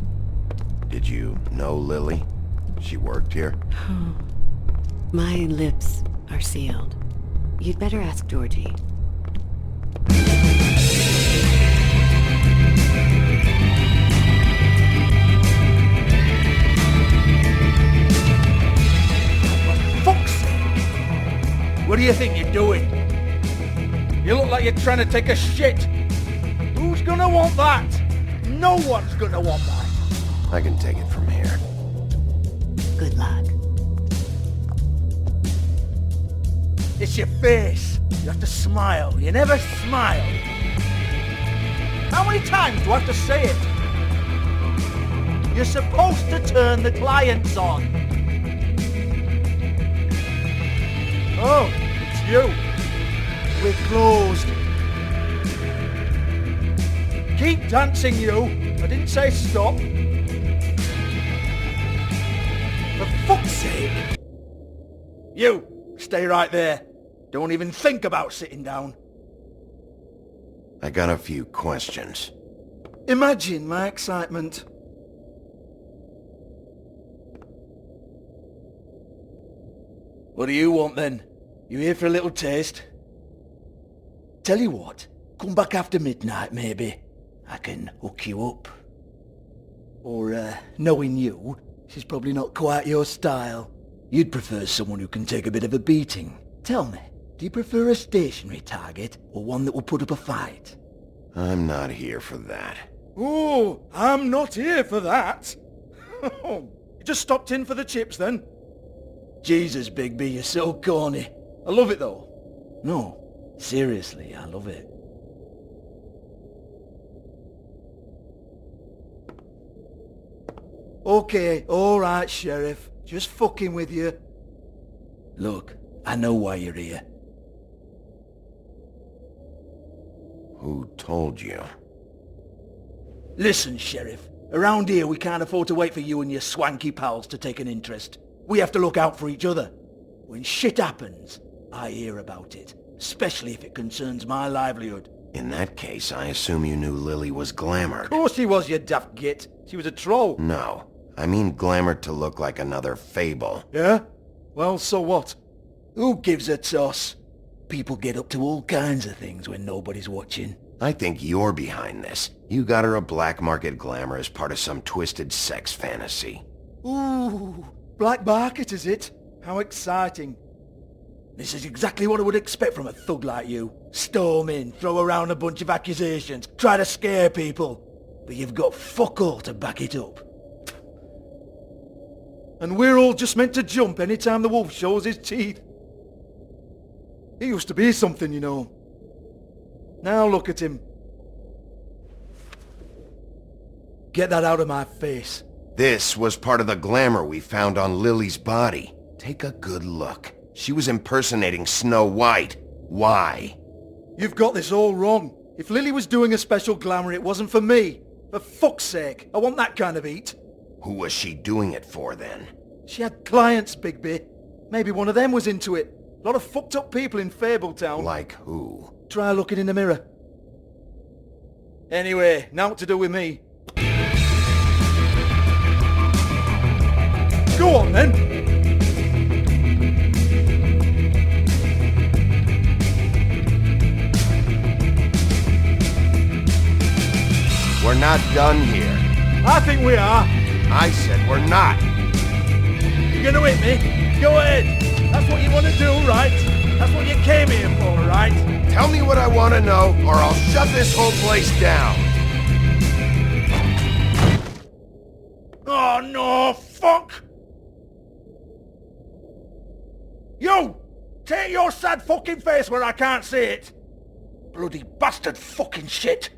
Did you know Lily? She worked here? My lips are sealed. You'd better ask Georgie. What do you think you're doing? You look like you're trying to take a shit. Who's gonna want that? No one's gonna want that. I can take it from here. Good luck. It's your face. You have to smile. You never smile. How many times do I have to say it? You're supposed to turn the clients on. Oh, it's you. We're closed. Keep dancing, you. I didn't say stop. For fuck's sake. You, stay right there. Don't even think about sitting down. I got a few questions. Imagine my excitement. What do you want then? You here for a little taste? Tell you what, come back after midnight maybe. I can hook you up. Or, knowing you, she's probably not quite your style. You'd prefer someone who can take a bit of a beating. Tell me, do you prefer a stationary target or one that will put up a fight? I'm not here for that. Oh, I'm not here for that. You just stopped in for the chips then? Jesus, Bigby, you're so corny. I love it though. No, seriously, I love it. Okay, alright, Sheriff. Just fucking with you. Look, I know why you're here. Who told you? Listen, Sheriff. Around here we can't afford to wait for you and your swanky pals to take an interest. We have to look out for each other. When shit happens, I hear about it. Especially if it concerns my livelihood. In that case, I assume you knew Lily was glamoured. Of course she was, you daft git. She was a troll. No. I mean glamoured to look like another fable. Yeah? Well, so what? Who gives a toss? People get up to all kinds of things when nobody's watching. I think you're behind this. You got her a black market glamour as part of some twisted sex fantasy. Ooh, black market is it? How exciting. This is exactly what I would expect from a thug like you. Storm in, throw around a bunch of accusations, try to scare people. But you've got fuck all to back it up. And we're all just meant to jump any time the wolf shows his teeth. He used to be something, you know. Now look at him. Get that out of my face. This was part of the glamour we found on Lily's body. Take a good look. She was impersonating Snow White. Why? You've got this all wrong. If Lily was doing a special glamour, it wasn't for me. For fuck's sake, I want that kind of eat. Who was she doing it for then? She had clients, Bigby. Maybe one of them was into it. A lot of fucked up people in Fabletown. Like who? Try looking in the mirror. Anyway, now what to do with me. Go on then. We're not done here. I think we are. I said we're not. You're gonna hit me? Go ahead. That's what you want to do, right? That's what you came here for, right? Tell me what I want to know, or I'll shut this whole place down. Oh no, fuck! You! Take your sad fucking face where I can't see it! Bloody bastard fucking shit!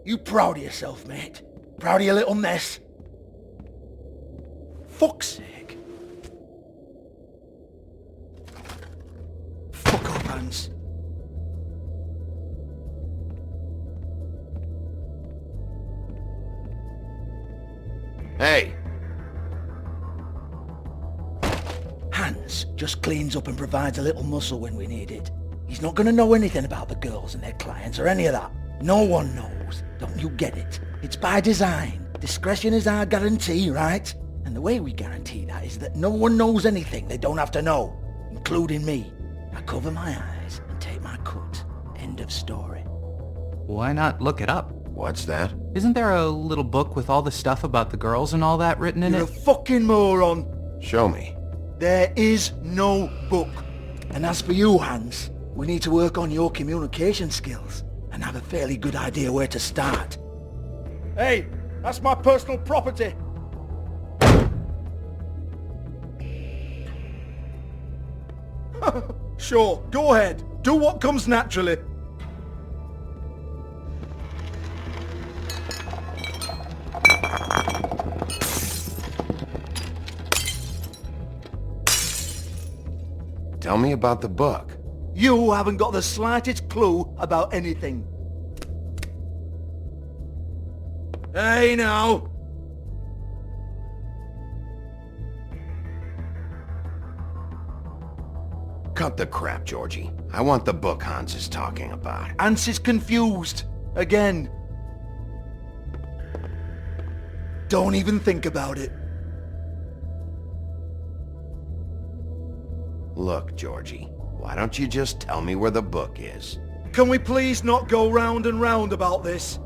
You proud of yourself, mate? Proud of your little mess? Fuck's sake. Fuck off, Hans. Hey! Hans just cleans up and provides a little muscle when we need it. He's not gonna know anything about the girls and their clients or any of that. No one knows. Don't you get it? It's by design. Discretion is our guarantee, right? And the way we guarantee that is that no one knows anything they don't have to know, including me. I cover my eyes and take my cut. End of story. Why not look it up? What's that? Isn't there a little book with all the stuff about the girls and all that written in You're it? a fucking moron. Show me. There is no book. And as for you, Hans, we need to work on your communication skills and have a fairly good idea where to start. Hey, that's my personal property. Sure, go ahead. Do what comes naturally. Tell me about the book. You haven't got the slightest clue about anything. Hey now! Cut the crap, Georgie. I want the book Hans is talking about. Hans is confused. Again. Don't even think about it. Look, Georgie, why don't you just tell me where the book is? Can we please not go round and round about this?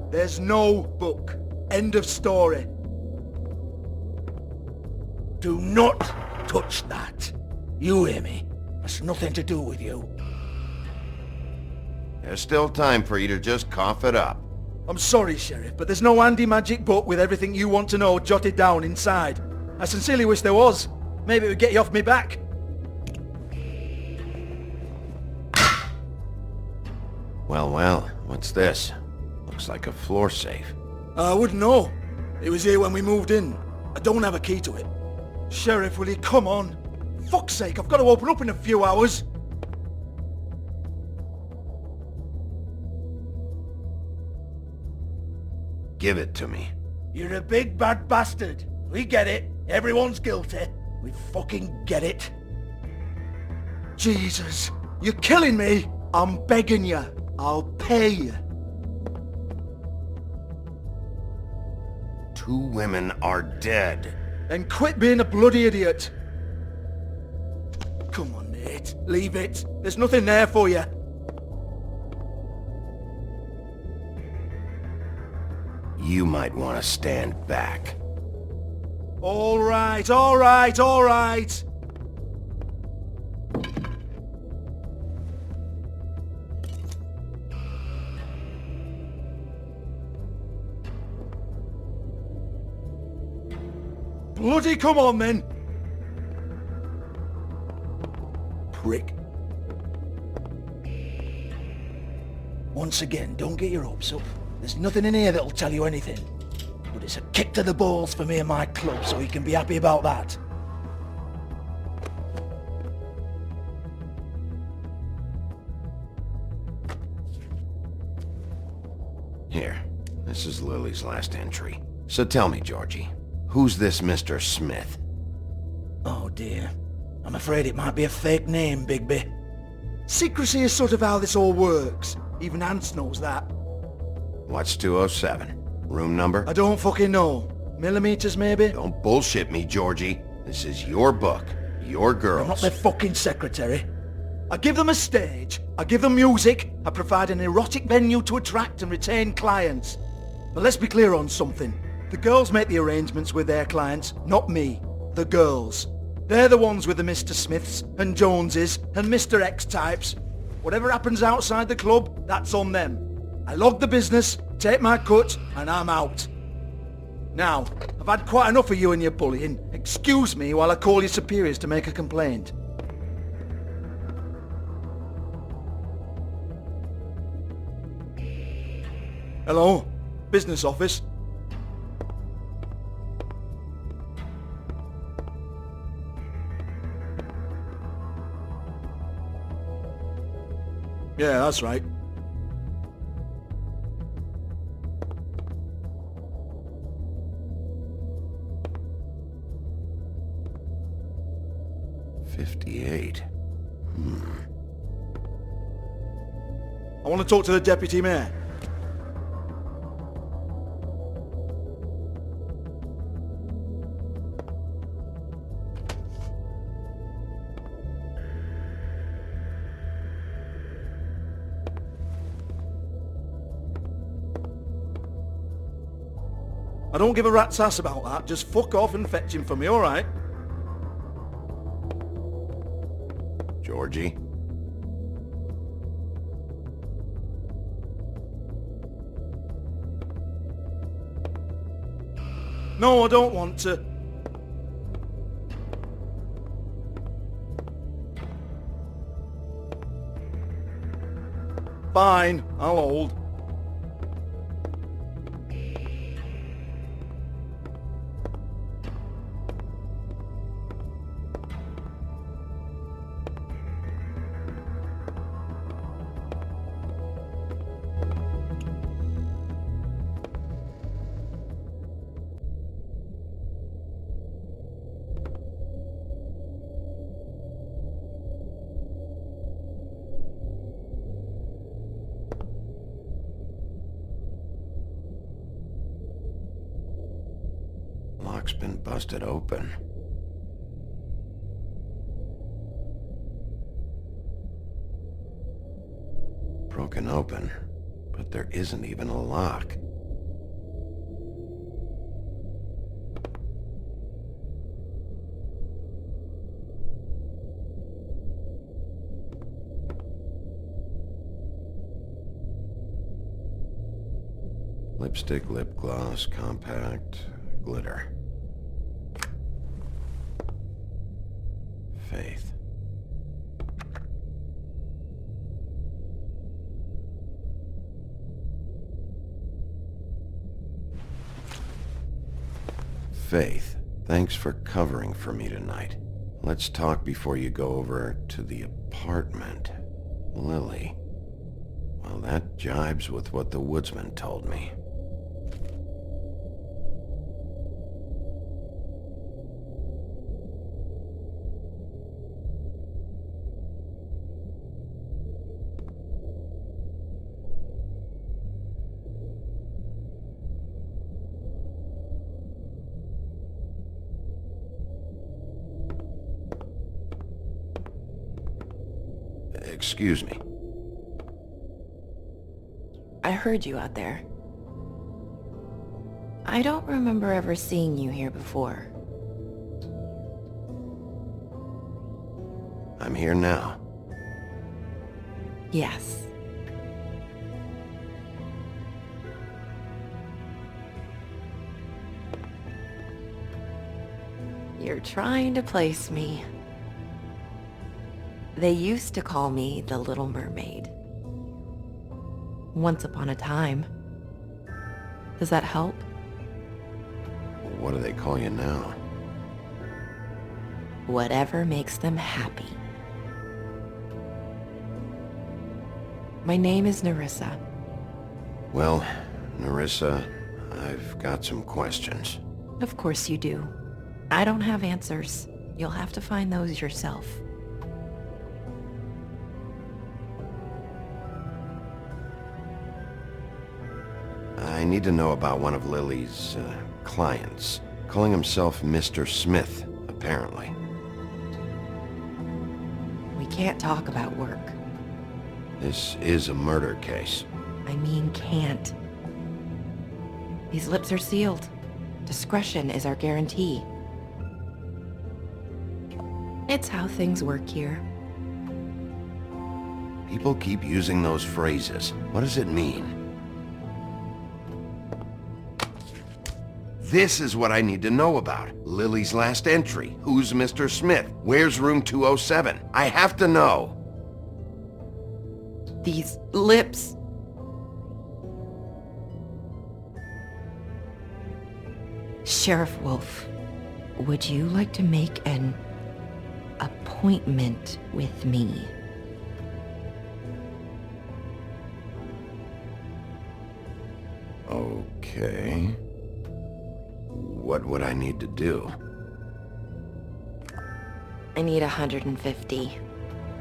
There's no book. End of story. Do not touch that. You hear me? That's nothing to do with you. There's still time for you to just cough it up. I'm sorry, Sheriff, but there's no handy magic book with everything you want to know jotted down inside. I sincerely wish there was. Maybe it would get you off me back. Well, what's this? Looks like a floor safe. I wouldn't know. It was here when we moved in. I don't have a key to it. Sheriff, will you come on? Fuck's sake, I've got to open up in a few hours. Give it to me. You're a big bad bastard. We get it. Everyone's guilty. We fucking get it. Jesus, you're killing me. I'm begging you. I'll pay you. 2 women are dead. Then quit being a bloody idiot. Come on, mate. Leave it. There's nothing there for you. You might want to stand back. All right, all right, all right. Bloody come on then! Prick. Once again, don't get your hopes up. There's nothing in here that'll tell you anything. But it's a kick to the balls for me and my club, so you can be happy about that. Here, this is Lily's last entry. So tell me, Georgie, who's this Mr. Smith? Oh dear. I'm afraid it might be a fake name, Bigby. Secrecy is sort of how this all works. Even Hans knows that. What's 207? Room number? I don't fucking know. Millimeters, maybe? Don't bullshit me, Georgie. This is your book. Your girls. I'm not their fucking secretary. I give them a stage. I give them music. I provide an erotic venue to attract and retain clients. But let's be clear on something. The girls make the arrangements with their clients, not me. The girls. They're the ones with the Mr. Smiths and Joneses and Mr. X types. Whatever happens outside the club, that's on them. I log the business, take my cut, and I'm out. Now, I've had quite enough of you and your bullying. Excuse me while I call your superiors to make a complaint. Hello? Business office? Yeah, that's right. $58. I want to talk to the deputy mayor. I don't give a rat's ass about that. Just fuck off and fetch him for me, alright? Georgie? No, I don't want to. Fine, I'll hold. Lock's been busted open. Broken open, but there isn't even a lock. Lipstick, lip gloss, compact, glitter. Faith. Faith, thanks for covering for me tonight. Let's talk before you go over to the apartment. Lily. Well, that jibes with what the woodsman told me. Excuse me. I heard you out there. I don't remember ever seeing you here before. I'm here now. Yes. You're trying to place me. They used to call me the Little Mermaid. Once upon a time. Does that help? What do they call you now? Whatever makes them happy. My name is Nerissa. Well, Nerissa, I've got some questions. Of course you do. I don't have answers. You'll have to find those yourself. I need to know about one of Lily's, clients. Calling himself Mr. Smith, apparently. We can't talk about work. This is a murder case. I mean can't. These lips are sealed. Discretion is our guarantee. It's how things work here. People keep using those phrases. What does it mean? This is what I need to know about. Lily's last entry. Who's Mr. Smith? Where's room 207? I have to know. These lips. Sheriff Wolf, would you like to make an appointment with me? Okay. What would I need to do? I need 150.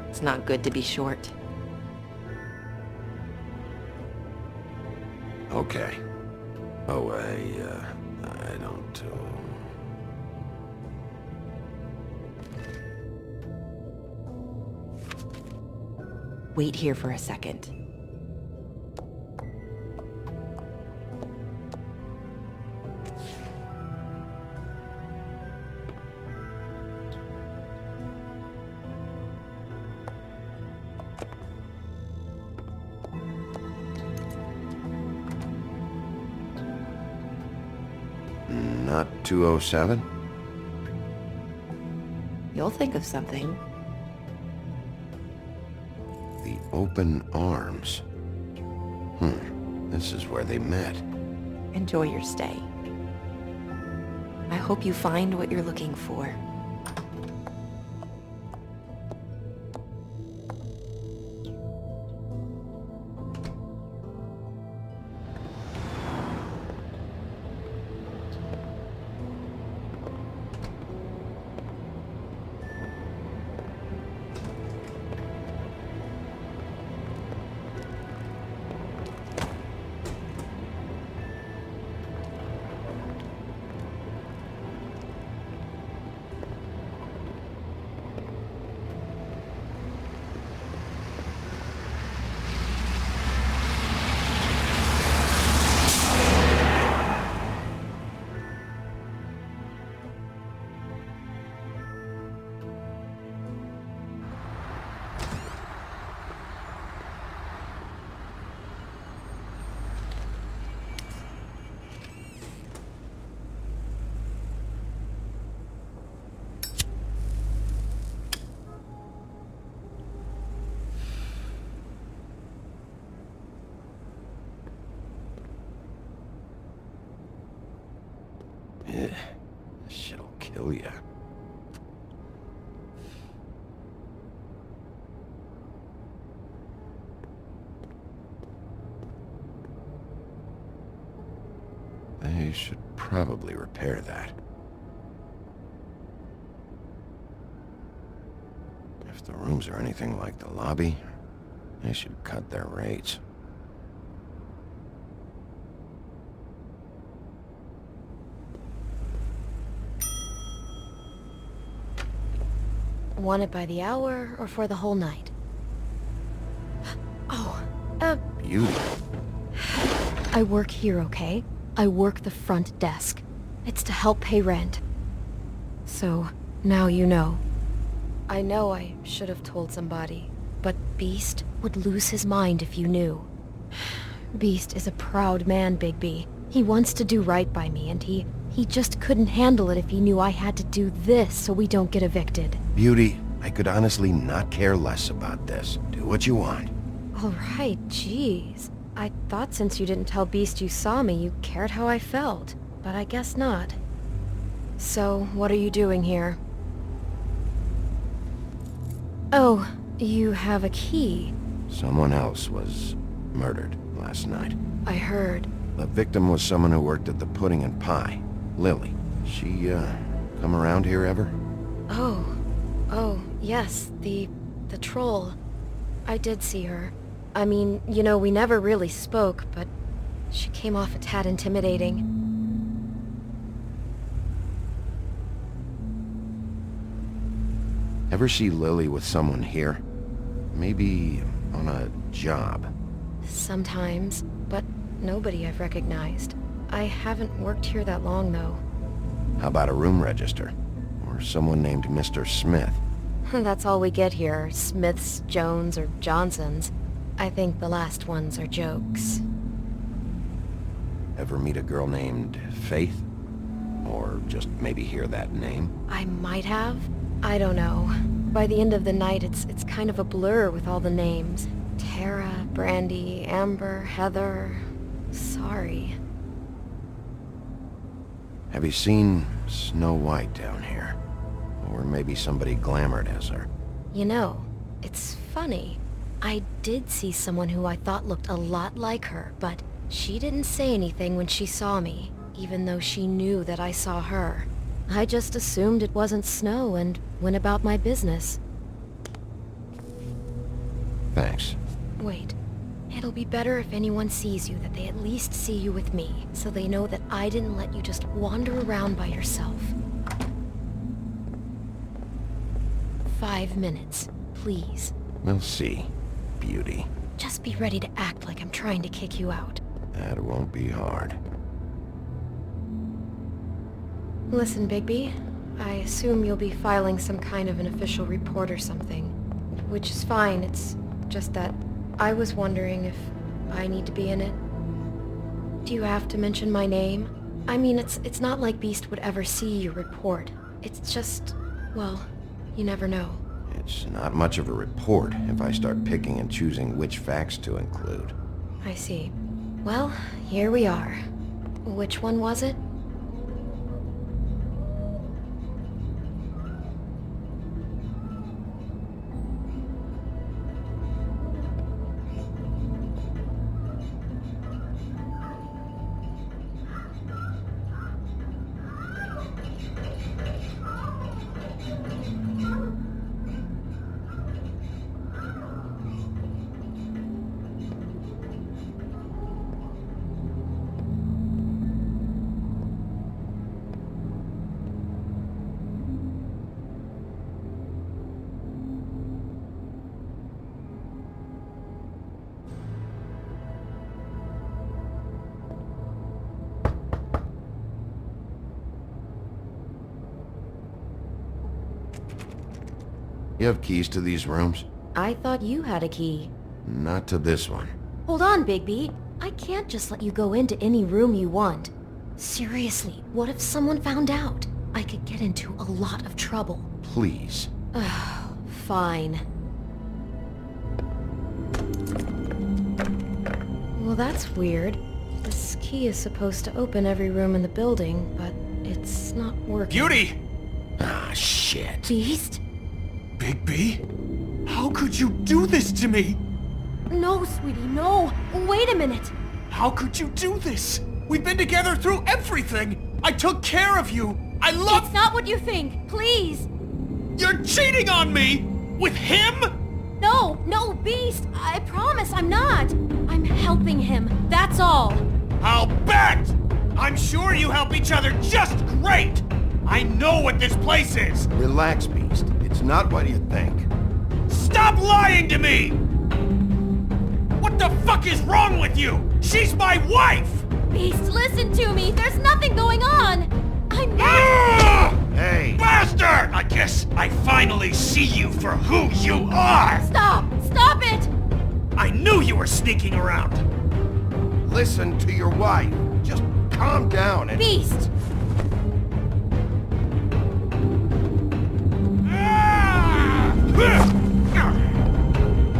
It's not good to be short. Okay. Oh, I don't, Wait here for a second. Not 207? You'll think of something. The open arms. This is where they met. Enjoy your stay. I hope you find what you're looking for. kill ya. They should probably repair that. If the rooms are anything like the lobby, they should cut their rates. Want it by the hour or for the whole night? Oh, Beauty. I work here, okay? I work the front desk. It's to help pay rent. So, now you know. I know I should have told somebody, but Beast would lose his mind if you knew. Beast is a proud man, Bigby. He wants to do right by me, and he just couldn't handle it if he knew I had to do this so we don't get evicted. Beauty, I could honestly not care less about this. Do what you want. Alright, jeez. I thought since you didn't tell Beast you saw me, you cared how I felt. But I guess not. So, what are you doing here? Oh, you have a key. Someone else was murdered last night. I heard. The victim was someone who worked at the Pudding and Pie. Lily. She, come around here ever? Oh, yes, the troll. I did see her. I mean, you know, we never really spoke, but she came off a tad intimidating. Ever see Lily with someone here? Maybe on a job. Sometimes, but nobody I've recognized. I haven't worked here that long, though. How about a room register? Or someone named Mr. Smith? That's all we get here, Smiths, Jones, or Johnsons. I think the last ones are jokes. Ever meet a girl named Faith? Or just maybe hear that name? I might have. I don't know. By the end of the night, it's kind of a blur with all the names. Tara, Brandy, Amber, Heather... Sorry. Have you seen Snow White down here? Or maybe somebody glamored as her? You know, it's funny. I did see someone who I thought looked a lot like her, but she didn't say anything when she saw me, even though she knew that I saw her. I just assumed it wasn't Snow and went about my business. Thanks. Wait. It'll be better if anyone sees you that they at least see you with me, so they know that I didn't let you just wander around by yourself. 5 minutes, please. We'll see, Beauty. Just be ready to act like I'm trying to kick you out. That won't be hard. Listen, Bigby. I assume you'll be filing some kind of an official report or something. Which is fine, it's just that I was wondering if I need to be in it. Do you have to mention my name? I mean, it's not like Beast would ever see your report. It's just, well, you never know. It's not much of a report if I start picking and choosing which facts to include. I see. Well, here we are. Which one was it? You have keys to these rooms? I thought you had a key. Not to this one. Hold on, Bigby. I can't just let you go into any room you want. Seriously, what if someone found out? I could get into a lot of trouble. Please. Fine. Well, that's weird. This key is supposed to open every room in the building, but it's not working. Beauty! shit. Beast? Bigby? How could you do this to me? No, sweetie, no. Wait a minute. How could you do this? We've been together through everything. I took care of you. I love... It's not what you think. Please. You're cheating on me! With him? No, Beast. I promise I'm not. I'm helping him. That's all. I'll bet! I'm sure you help each other just great! I know what this place is! Relax, Beast. It's not what you think. Stop lying to me! What the fuck is wrong with you? She's my wife! Beast, listen to me. There's nothing going on. I'm not... Hey! Bastard! I guess I finally see you for who you are! Stop! Stop it! I knew you were sneaking around! Listen to your wife. Just calm down and... Beast!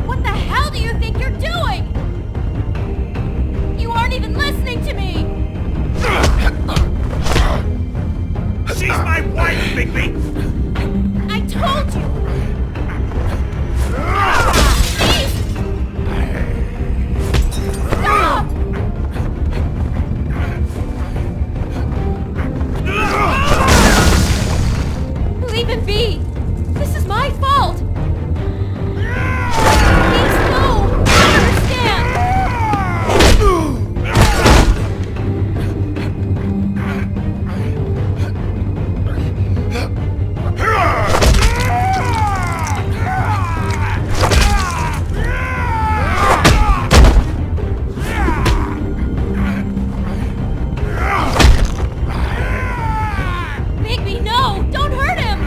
What the hell do you think you're doing? You aren't even listening to me! She's my wife, Bigby! I told you! Beast! Stop! Leave him be! This is my fault! Beast, no! I understand! Bigby, no! Don't hurt him!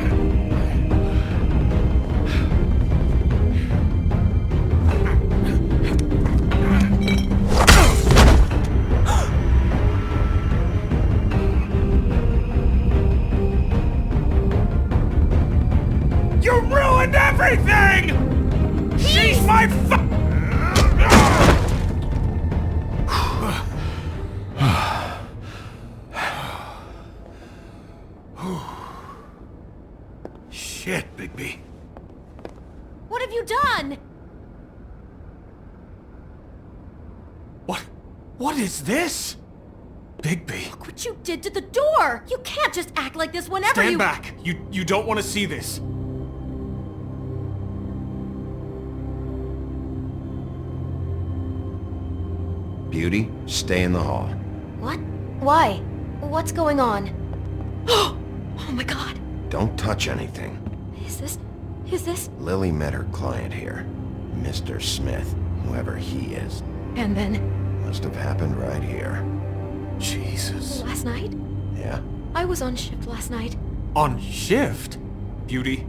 You ruined everything! She's my Shit, Bigby. What have you done? What is this? Bigby. Look what you did to the door! You can't just act like this whenever Stand you- back! You don't want to see this. Beauty, stay in the hall. What? Why? What's going on? Oh my god. Don't touch anything. Is this... Lily met her client here. Mr. Smith, whoever he is. And then... Must have happened right here. Jesus. Last night? Yeah? I was on shift last night. On shift? Beauty,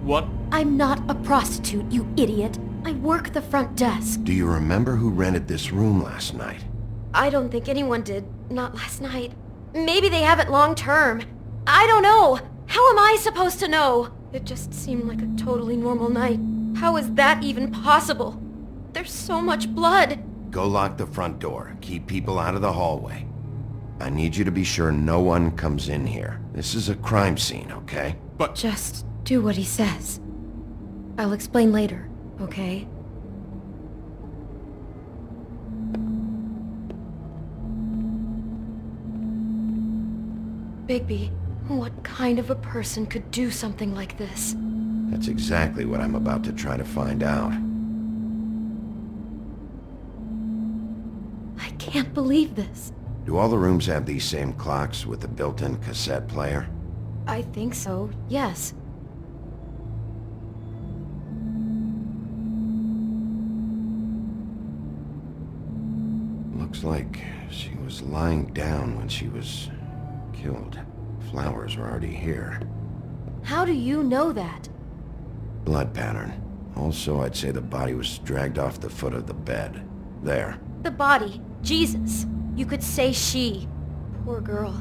what? I'm not a prostitute, you idiot. I work the front desk. Do you remember who rented this room last night? I don't think anyone did. Not last night. Maybe they have it long term. I don't know. How am I supposed to know? It just seemed like a totally normal night. How is that even possible? There's so much blood. Go lock the front door. Keep people out of the hallway. I need you to be sure no one comes in here. This is a crime scene, okay? But... Just do what he says. I'll explain later, okay? Bigby, what kind of a person could do something like this? That's exactly what I'm about to try to find out. I can't believe this. Do all the rooms have these same clocks with the built-in cassette player? I think so, yes. Looks like she was lying down when she was killed. Flowers were already here. How do you know that? Blood pattern. Also, I'd say the body was dragged off the foot of the bed. There. The body. Jesus. You could say she. Poor girl.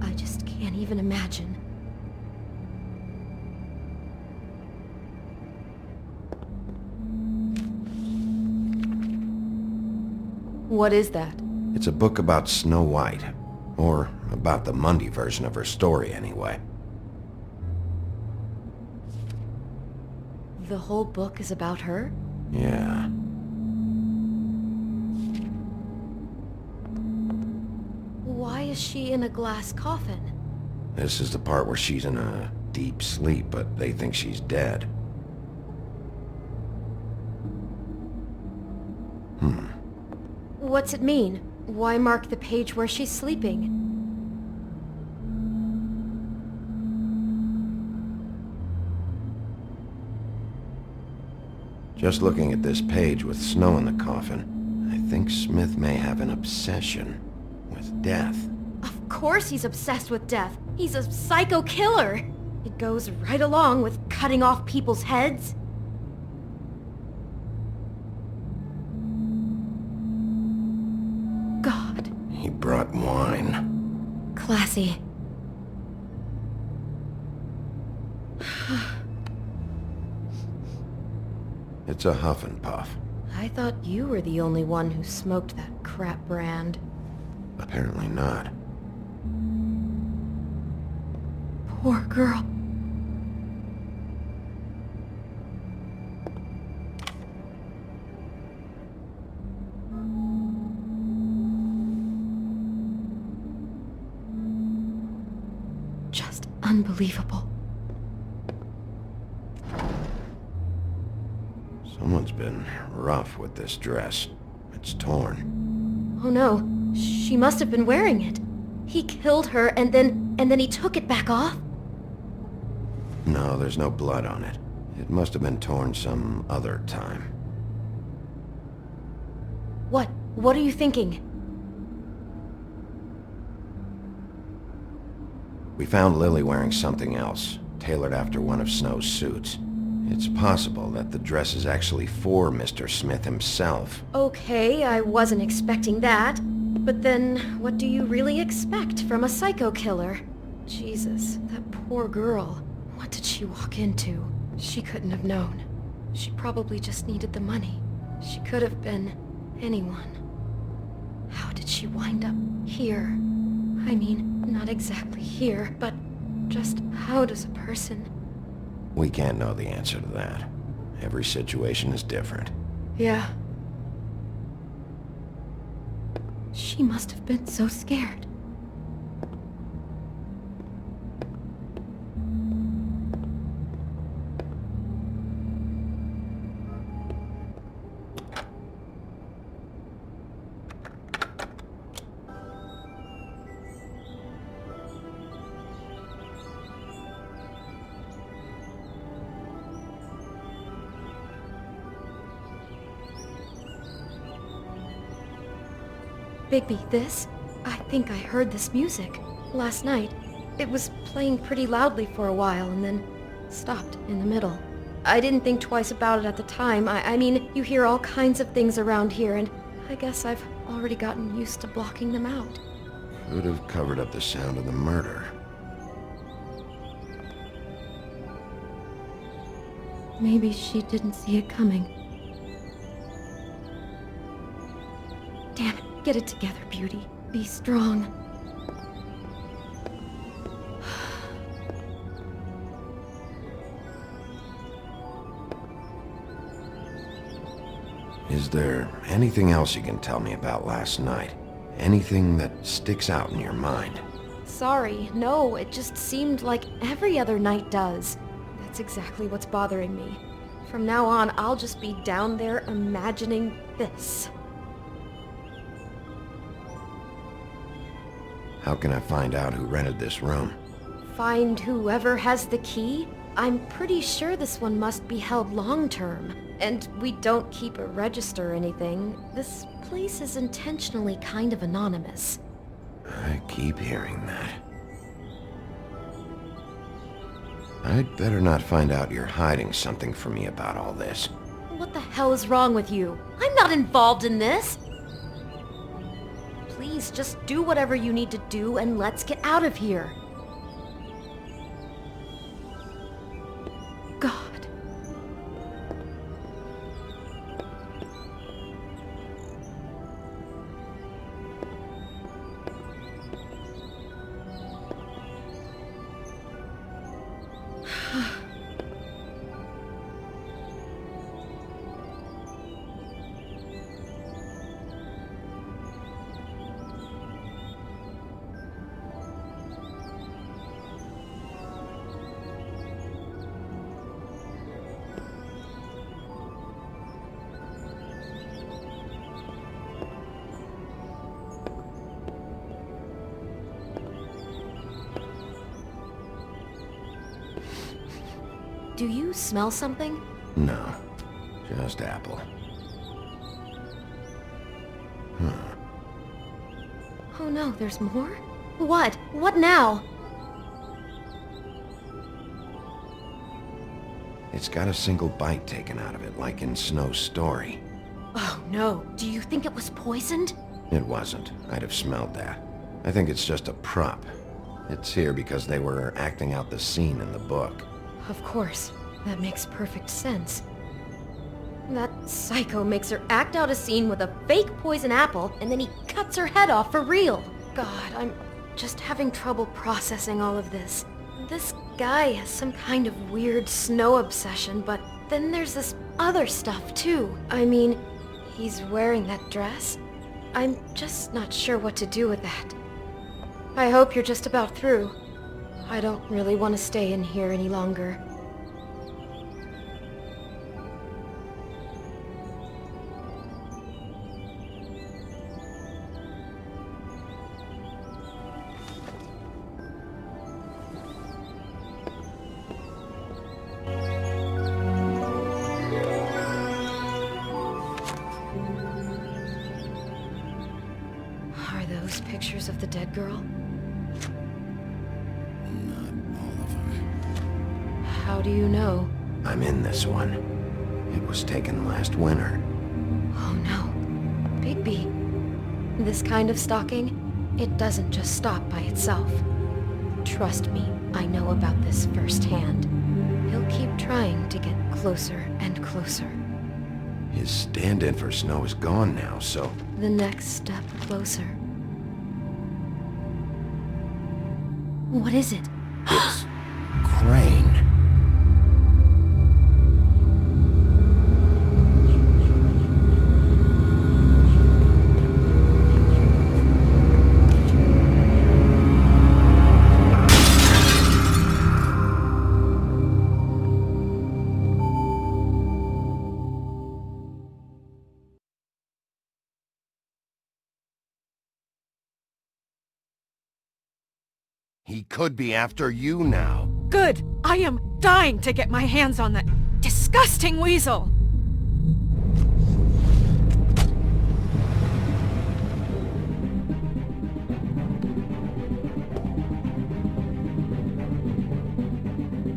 I just can't even imagine. What is that? It's a book about Snow White. Or about the Mundy version of her story, anyway. The whole book is about her? Yeah. Why is she in a glass coffin? This is the part where she's in a deep sleep, but they think she's dead. What's it mean? Why mark the page where she's sleeping? Just looking at this page with Snow in the coffin, I think Smith may have an obsession with death. Of course he's obsessed with death. He's a psycho killer. It goes right along with cutting off people's heads. God. He brought wine. Classy. It's a huff and puff. I thought you were the only one who smoked that crap brand. Apparently not. Poor girl. Just unbelievable. Someone's been rough with this dress. It's torn. Oh no, she must have been wearing it. He killed her and then he took it back off? No, there's no blood on it. It must have been torn some other time. What are you thinking? We found Lily wearing something else, tailored after one of Snow's suits. It's possible that the dress is actually for Mr. Smith himself. Okay, I wasn't expecting that. But then, what do you really expect from a psycho killer? Jesus, that poor girl. What did she walk into? She couldn't have known. She probably just needed the money. She could have been anyone. How did she wind up here? I mean, not exactly here, but just how does a person... We can't know the answer to that. Every situation is different. Yeah. She must have been so scared. Bigby, this? I think I heard this music. Last night. It was playing pretty loudly for a while and then stopped in the middle. I didn't think twice about it at the time. I mean, you hear all kinds of things around here and I guess I've already gotten used to blocking them out. Could have covered up the sound of the murder. Maybe she didn't see it coming. Damn it. Get it together, Beauty. Be strong. Is there anything else you can tell me about last night? Anything that sticks out in your mind? Sorry, no, it just seemed like every other night does. That's exactly what's bothering me. From now on, I'll just be down there imagining this. How can I find out who rented this room? Find whoever has the key? I'm pretty sure this one must be held long-term. And we don't keep a register or anything. This place is intentionally kind of anonymous. I keep hearing that. I'd better not find out you're hiding something from me about all this. What the hell is wrong with you? I'm not involved in this! Please, just do whatever you need to do and let's get out of here. God. Do you smell something? No, just apple. Oh no, there's more? What? What now? It's got a single bite taken out of it, like in Snow's story. Oh no, do you think it was poisoned? It wasn't. I'd have smelled that. I think it's just a prop. It's here because they were acting out the scene in the book. Of course. That makes perfect sense. That psycho makes her act out a scene with a fake poison apple, and then he cuts her head off for real. God, I'm just having trouble processing all of this. This guy has some kind of weird Snow obsession, but then there's this other stuff too. I mean, he's wearing that dress. I'm just not sure what to do with that. I hope you're just about through. I don't really want to stay in here any longer. Are those pictures of the dead girl? Not all of them. How do you know? I'm in this one. It was taken last winter. Oh no. Bigby. This kind of stalking, it doesn't just stop by itself. Trust me, I know about this firsthand. He'll keep trying to get closer and closer. His stand-in for Snow is gone now, so... The next step closer. What is it? It's... Crane. He could be after you now. Good! I am dying to get my hands on that disgusting weasel!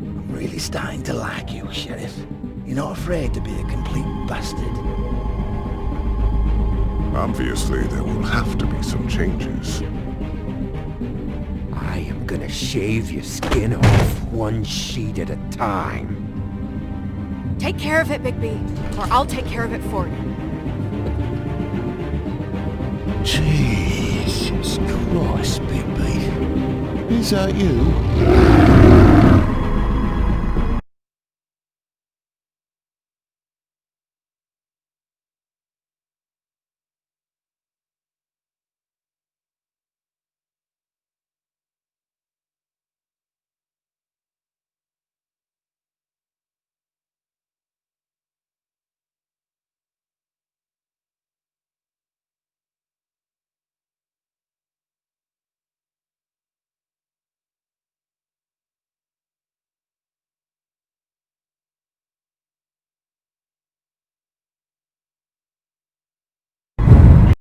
I'm really starting to like you, Sheriff. You're not afraid to be a complete bastard. Obviously, there will have to be some changes. I am gonna shave your skin off one sheet at a time. Take care of it, Bigby, or I'll take care of it for you. Jesus Christ, Bigby. Is that you?